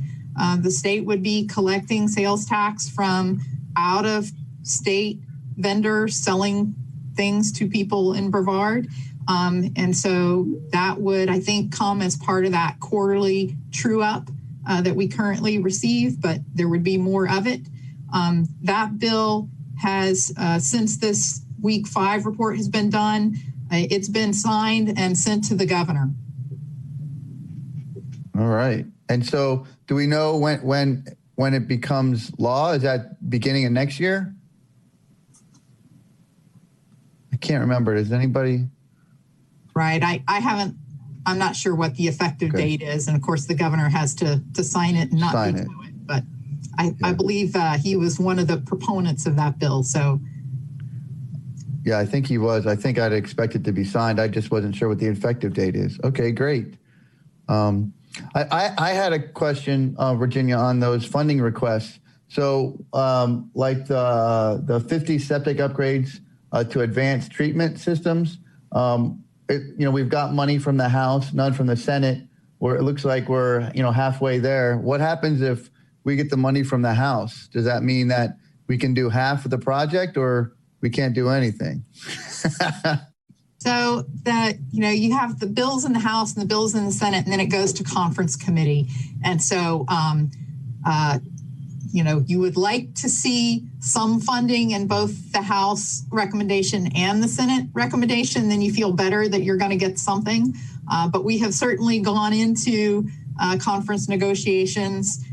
The state would be collecting sales tax from out-of-state vendors selling things to people in Brevard. And so that would, I think, come as part of that quarterly true-up that we currently receive, but there would be more of it. That bill has, since this week 5 report has been done, it's been signed and sent to the governor. All right. And so do we know when it becomes law? Is that beginning of next year? I can't remember. Does anybody? Right. I'm not sure what the effective date is. And of course, the governor has to sign it and not veto it. But I believe he was one of the proponents of that bill. So. Yeah, I think he was. I think I'd expect it to be signed. I just wasn't sure what the effective date is. Okay, great. I had a question, Virginia, on those funding requests. So like the 50 septic upgrades to advanced treatment systems, we've got money from the House, none from the Senate, where it looks like we're, halfway there. What happens if we get the money from the House? Does that mean that we can do half of the project or we can't do anything? So that, you have the bills in the House and the bills in the Senate, and then it goes to conference committee. And so, you would like to see some funding in both the House recommendation and the Senate recommendation, then you feel better that you're going to get something. But we have certainly gone into conference negotiations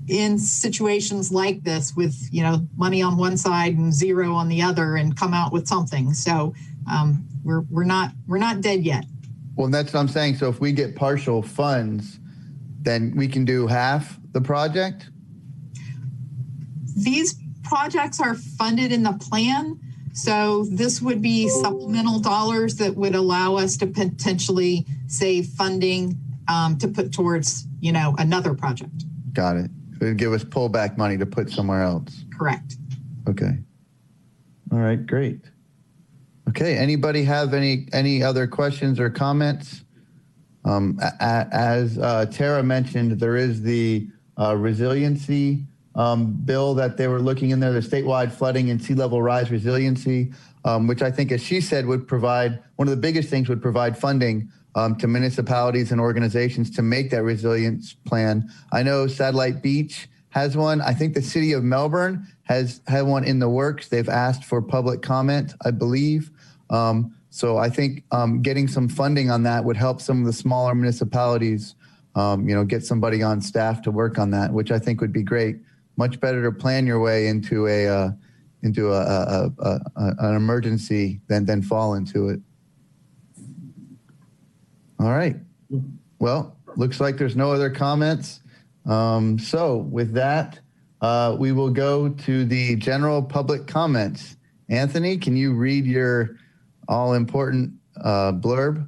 in situations like this with, money on one side and zero on the other and come out with something. So we're not dead yet. Well, that's what I'm saying. So if we get partial funds, then we can do half the project? These projects are funded in the plan. So this would be supplemental dollars that would allow us to potentially save funding to put towards, another project. Got it. It would give us pullback money to put somewhere else. Correct. Okay. All right, great. Okay, anybody have any other questions or comments? As Tara mentioned, there is the resiliency bill that they were looking in there, the statewide flooding and sea level rise resiliency, which I think, as she said, would provide, one of the biggest things would provide funding to municipalities and organizations to make that resilience plan. I know Satellite Beach has one. I think the city of Melbourne has had one in the works. They've asked for public comment, I believe. So I think getting some funding on that would help some of the smaller municipalities, get somebody on staff to work on that, which I think would be great. Much better to plan your way into an emergency than fall into it. All right. Well, looks like there's no other comments. So with that, we will go to the general public comments. Anthony, can you read your all-important blurb?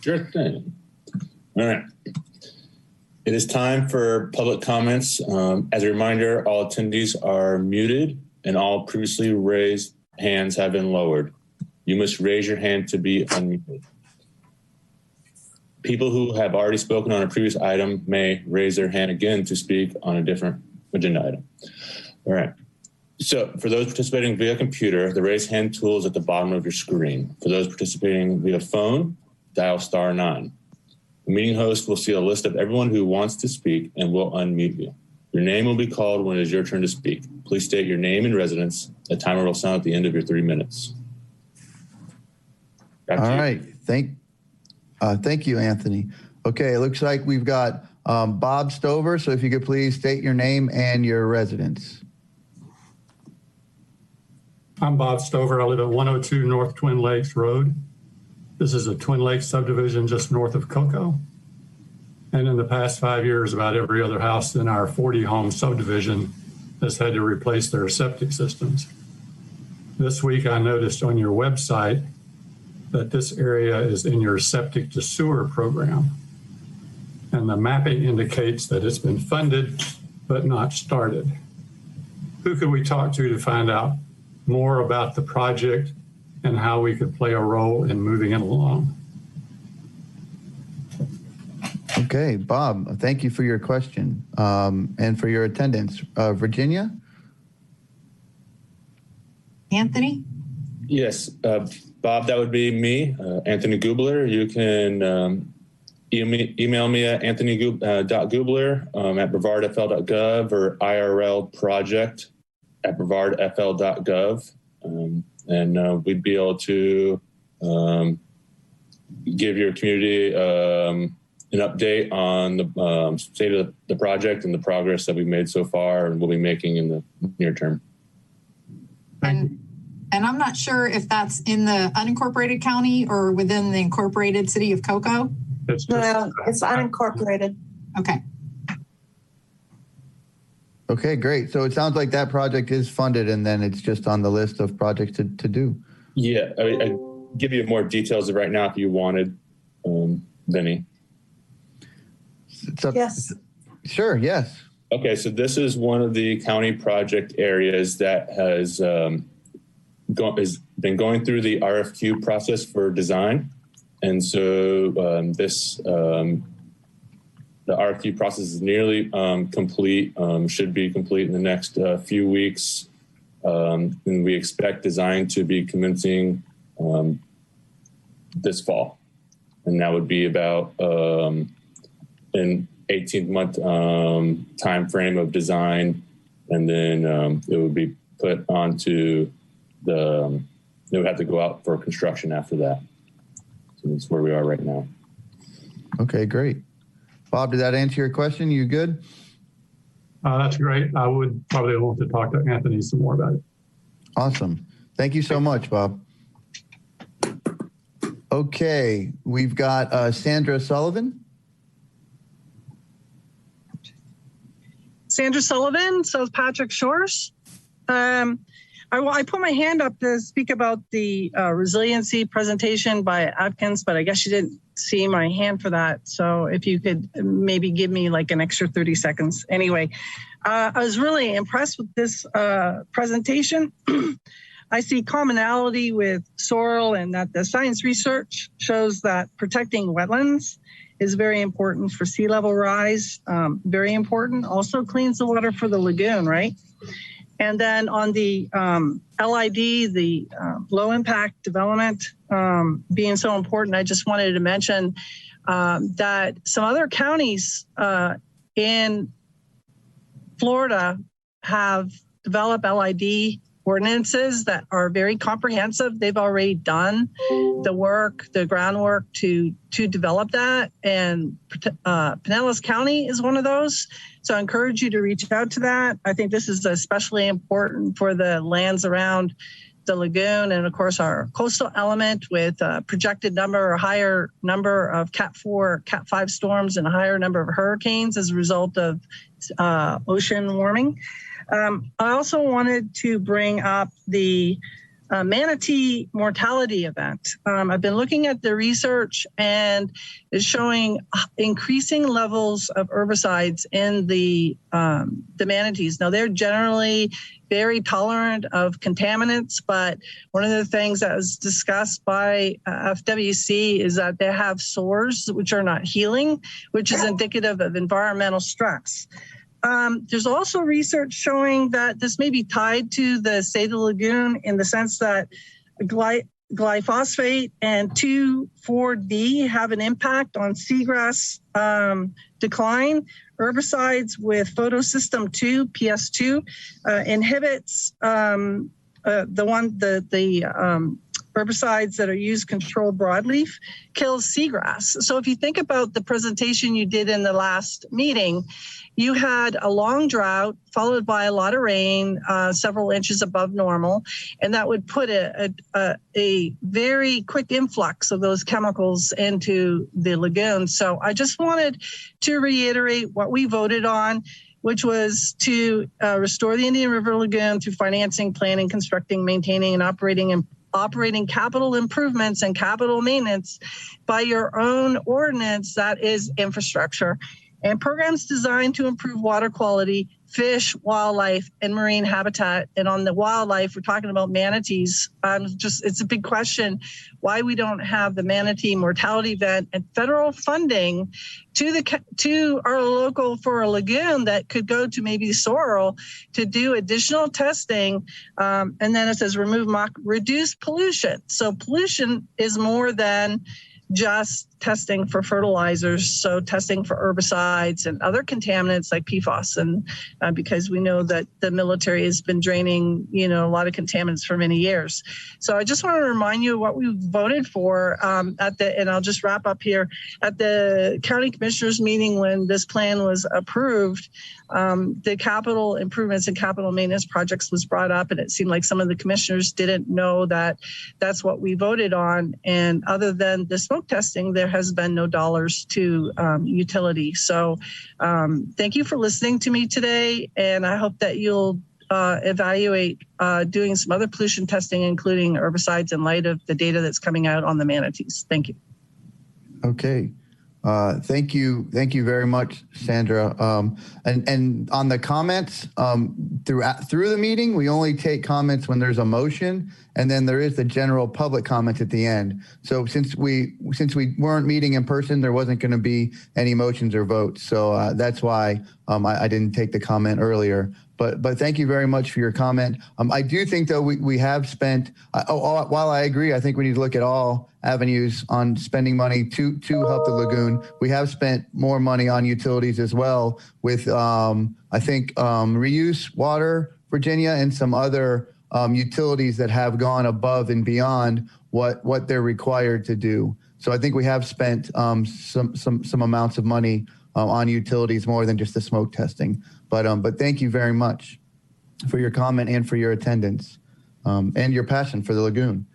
Sure thing. All right. It is time for public comments. As a reminder, all attendees are muted and all previously raised hands have been lowered. You must raise your hand to be unmuted. People who have already spoken on a previous item may raise their hand again to speak on a different agenda item. All right. So for those participating via computer, the raise hand tool is at the bottom of your screen. For those participating via phone, dial *9. The meeting host will see a list of everyone who wants to speak and will unmute you. Your name will be called when it is your turn to speak. Please state your name and residence. A timer will sound at the end of your 3 minutes. All right. Thank you, Anthony. Okay, it looks like we've got Bob Stover. So if you could please state your name and your residence. I'm Bob Stover. I live at 102 North Twin Lakes Road. This is a Twin Lakes subdivision just north of Cocoa. And in the past 5 years, about every other house in our 40-home subdivision has had to replace their septic systems. This week, I noticed on your website that this area is in your septic to sewer program. And the mapping indicates that it's been funded, but not started. Who could we talk to find out more about the project and how we could play a role in moving it along? Okay, Bob, thank you for your question and for your attendance. Virginia? Anthony? Yes, Bob, that would be me, Anthony Gubler. You can email me at anthony.gubler at brevardfl.gov or irlproject@brevardfl.gov. And we'd be able to give your community an update on the state of the project and the progress that we've made so far and we'll be making in the near term. And I'm not sure if that's in the unincorporated county or within the incorporated city of Cocoa. It's unincorporated. Okay. Okay, great. So it sounds like that project is funded and then it's just on the list of projects to do. Yeah, I give you more details right now if you wanted, Vinny. Yes. Sure, yes. Okay, so this is one of the county project areas that has been going through the RFQ process for design. And so the RFQ process is nearly complete, should be complete in the next few weeks. And we expect design to be commencing this fall. And that would be about an 18-month time frame of design. And then it would be put onto it would have to go out for construction after that. So that's where we are right now. Okay, great. Bob, did that answer your question? You good? That's great. I would probably want to talk to Anthony some more about it. Awesome. Thank you so much, Bob. Okay, we've got Sandra Sullivan. Sandra Sullivan, South Patrick Shores. I put my hand up to speak about the resiliency presentation by Atkins, but I guess you didn't see my hand for that. So if you could maybe give me like an extra 30 seconds. Anyway, I was really impressed with this presentation. I see commonality with soil and that the science research shows that protecting wetlands is very important for sea level rise, very important. Also cleans the water for the lagoon, right? And then on the LID, the low impact development being so important, I just wanted to mention that some other counties in Florida have developed LID ordinances that are very comprehensive. They've already done the work, the groundwork to develop that. And Pinellas County is one of those. So I encourage you to reach out to that. I think this is especially important for the lands around the lagoon and of course our coastal element with a projected number or higher number of Cat 4, Cat 5 storms and a higher number of hurricanes as a result of ocean warming. I also wanted to bring up the manatee mortality event. I've been looking at the research and it's showing increasing levels of herbicides in the manatees. Now they're generally very tolerant of contaminants, but one of the things that was discussed by FWC is that they have sores which are not healing, which is indicative of environmental stress. There's also research showing that this may be tied to the state of the lagoon in the sense that glyphosate and 2,4-D have an impact on seagrass decline. Herbicides with photosystem 2, PS2, inhibits herbicides that are used to control broadleaf kills seagrass. So if you think about the presentation you did in the last meeting, you had a long drought followed by a lot of rain, several inches above normal, and that would put a very quick influx of those chemicals into the lagoon. So I just wanted to reiterate what we voted on, which was to restore the Indian River Lagoon through financing, planning, constructing, maintaining, and operating capital improvements and capital maintenance by your own ordinance that is infrastructure and programs designed to improve water quality, fish, wildlife, and marine habitat. And on the wildlife, we're talking about manatees. It's a big question why we don't have the manatee mortality event and federal funding to our local for a lagoon that could go to maybe Sorrel to do additional testing. And then it says reduce pollution. So pollution is more than just testing for fertilizers, so testing for herbicides and other contaminants like PFAS, and because we know that the military has been draining, a lot of contaminants for many years. So I just want to remind you what we voted for and I'll just wrap up here at the county commissioners meeting when this plan was approved. The capital improvements and capital maintenance projects was brought up, and it seemed like some of the commissioners didn't know that that's what we voted on. And other than the smoke testing, there has been no dollars to utility. So thank you for listening to me today, and I hope that you'll evaluate doing some other pollution testing, including herbicides, in light of the data that's coming out on the manatees. Thank you. Okay. Thank you very much, Sandra. And on the comments through the meeting, we only take comments when there's a motion, and then there is the general public comments at the end. So since we weren't meeting in person, there wasn't going to be any motions or votes. So that's why I didn't take the comment earlier. But thank you very much for your comment. I do think, though, we have spent, while I agree, I think we need to look at all avenues on spending money to help the lagoon. We have spent more money on utilities as well with, I think, Reuse Water, Virginia, and some other utilities that have gone above and beyond what they're required to do. So I think we have spent some amounts of money on utilities more than just the smoke testing. But thank you very much for your comment and for your attendance and your passion for the lagoon.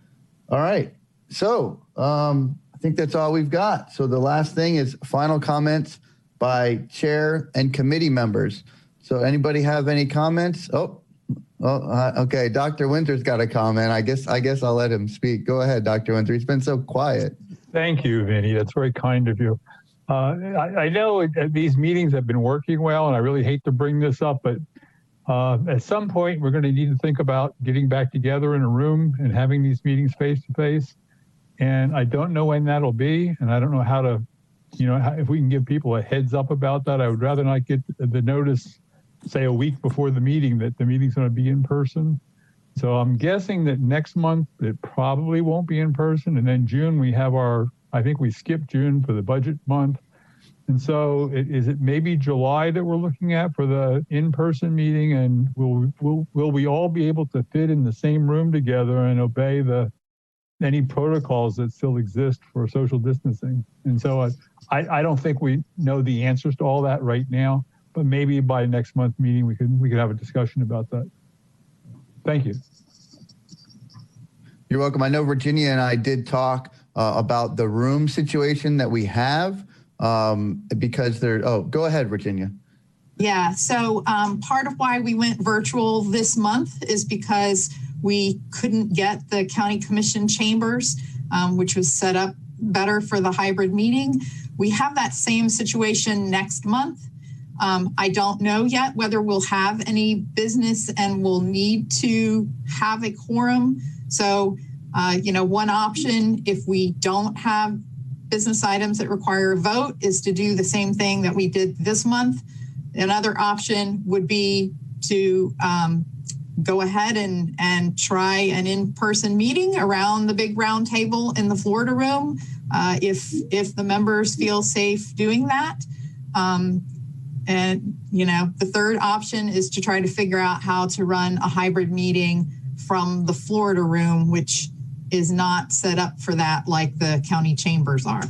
All right. So I think that's all we've got. So the last thing is final comments by chair and committee members. So anybody have any comments? Okay. Dr. Winter's got a comment. I guess I'll let him speak. Go ahead, Dr. Winter. He's been so quiet. Thank you, Vinny. That's very kind of you. I know these meetings have been working well, and I really hate to bring this up, but at some point we're going to need to think about getting back together in a room and having these meetings face to face. And I don't know when that'll be, and I don't know how to, if we can give people a heads up about that. I would rather not get the notice, say a week before the meeting, that the meeting's going to be in person. So I'm guessing that next month it probably won't be in person. And then June we have I think we skipped June for the budget month. And so is it maybe July that we're looking at for the in-person meeting? And will we all be able to fit in the same room together and obey any protocols that still exist for social distancing? And so I don't think we know the answers to all that right now, but maybe by next month's meeting we could have a discussion about that. Thank you. You're welcome. I know Virginia and I did talk about the room situation that we have because go ahead, Virginia. Yeah, so part of why we went virtual this month is because we couldn't get the county commission chambers, which was set up better for the hybrid meeting. We have that same situation next month. I don't know yet whether we'll have any business and we'll need to have a quorum. So, one option, if we don't have business items that require a vote, is to do the same thing that we did this month. Another option would be to go ahead and try an in-person meeting around the big round table in the Florida room, if the members feel safe doing that. And, the third option is to try to figure out how to run a hybrid meeting from the Florida room, which is not set up for that like the county chambers are.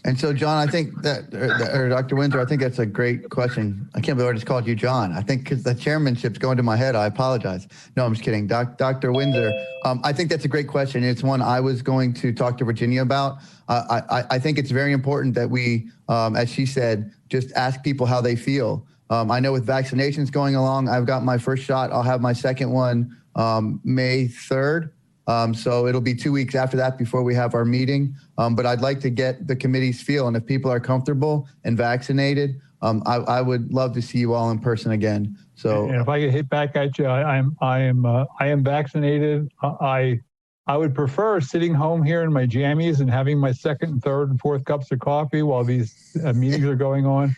And so, John, I think or Dr. Winter, I think that's a great question. I can't believe I just called you John. I think because the chairmanship's going to my head, I apologize. No, I'm just kidding. Dr. Windsor, I think that's a great question. It's one I was going to talk to Virginia about. I think it's very important that we, as she said, just ask people how they feel. I know with vaccinations going along, I've got my first shot. I'll have my second one May 3rd. So it'll be 2 weeks after that before we have our meeting. But I'd like to get the committee's feel. And if people are comfortable and vaccinated, I would love to see you all in person again. So, and if I could hit back at you, I am vaccinated. I would prefer sitting home here in my jammies and having my second and third and fourth cups of coffee while these meetings are going on.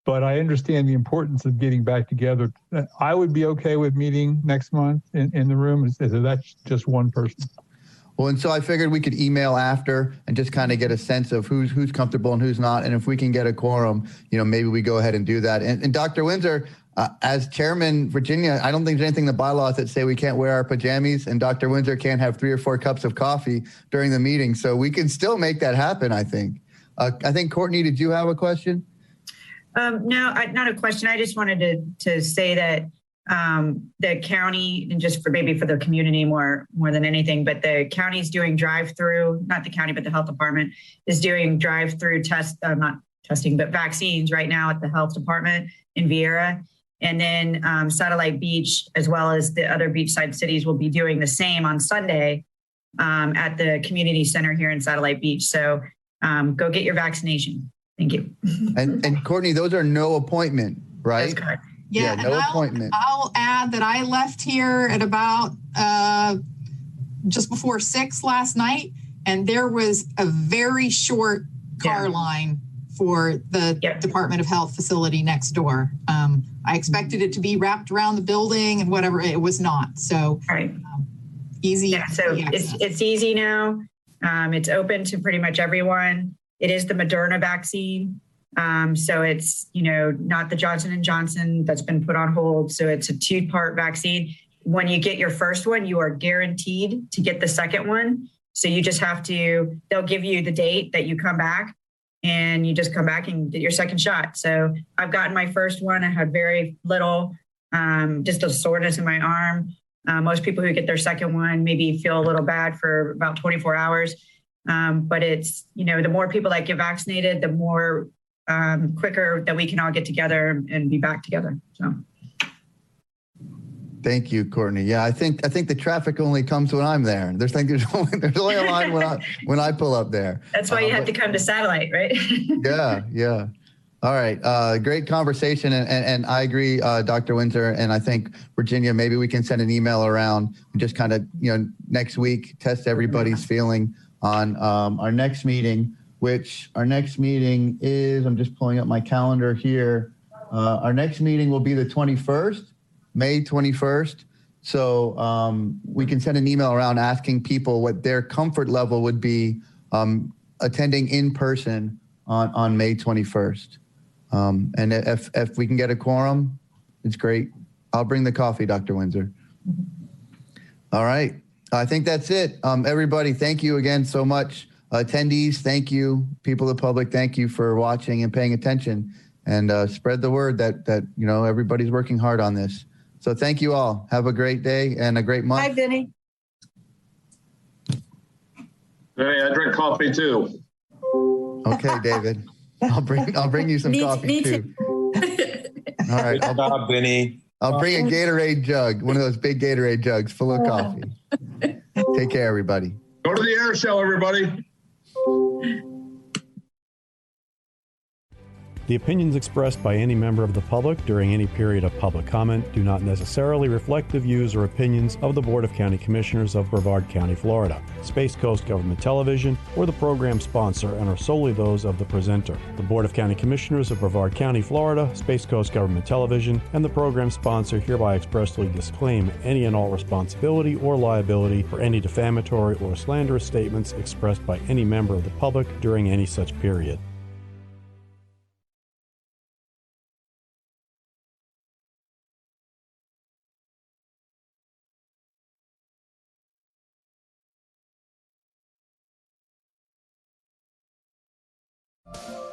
But I understand the importance of getting back together. I would be okay with meeting next month in the room. That's just one person. Well, and so I figured we could email after and just kind of get a sense of who's comfortable and who's not. And if we can get a quorum, maybe we go ahead and do that. And Dr. Windsor, as chairman, Virginia, I don't think there's anything in the bylaws that say we can't wear our pajamas, and Dr. Windsor can't have 3 or 4 cups of coffee during the meeting. So we can still make that happen, I think. I think, Courtney, did you have a question? No, not a question. I just wanted to say that the county, and just for the community more than anything, but the county's doing drive-through, not the county, but the health department is doing drive-through not testing, but vaccines right now at the health department in Vieira. And then Satellite Beach, as well as the other beachside cities, will be doing the same on Sunday at the community center here in Satellite Beach. So go get your vaccination. Thank you. And Courtney, those are no appointment, right? That's correct. Yeah, no appointment. I'll add that I left here at about just before 6 last night, and there was a very short car line for the Department of Health facility next door. I expected it to be wrapped around the building and whatever. It was not. So easy. Yeah, so it's easy now. It's open to pretty much everyone. It is the Moderna vaccine. So it's, not the Johnson & Johnson that's been put on hold. So it's a 2-part vaccine. When you get your first one, you are guaranteed to get the second one. So you just they'll give you the date that you come back, and you just come back and get your second shot. So I've gotten my first one. I had very little, just a soreness in my arm. Most people who get their second one maybe feel a little bad for about 24 hours. But it's, the more people that get vaccinated, the more quicker that we can all get together and be back together. So. Thank you, Courtney. Yeah, I think the traffic only comes when I'm there. There's only a line when I pull up there. That's why you have to come to Satellite, right? Yeah. All right. Great conversation. And I agree, Dr. Windsor. And I think, Virginia, maybe we can send an email around and just kind of, next week, test everybody's feeling on our next meeting, which our next meeting is, I'm just pulling up my calendar here. Our next meeting will be the 21st, May 21st. So we can send an email around asking people what their comfort level would be attending in person on May 21st. And if we can get a quorum, it's great. I'll bring the coffee, Dr. Windsor. All right. I think that's it. Everybody, thank you again so much. Attendees, thank you. People of the public, thank you for watching and paying attention, and spread the word that everybody's working hard on this. So thank you all. Have a great day and a great month. Hi, Vinny. Hey, I drink coffee too. Okay, David. I'll bring you some coffee too. All right. Good job, Vinny. I'll bring a Gatorade jug, one of those big Gatorade jugs full of coffee. Take care, everybody. Go to the air show, everybody. The opinions expressed by any member of the public during any period of public comment do not necessarily reflect the views or opinions of the Board of County Commissioners of Brevard County, Florida, Space Coast Government Television, or the program sponsor, and are solely those of the presenter. The Board of County Commissioners of Brevard County, Florida, Space Coast Government Television, and the program sponsor hereby expressly disclaim any and all responsibility or liability for any defamatory or slanderous statements expressed by any member of the public during any such period. You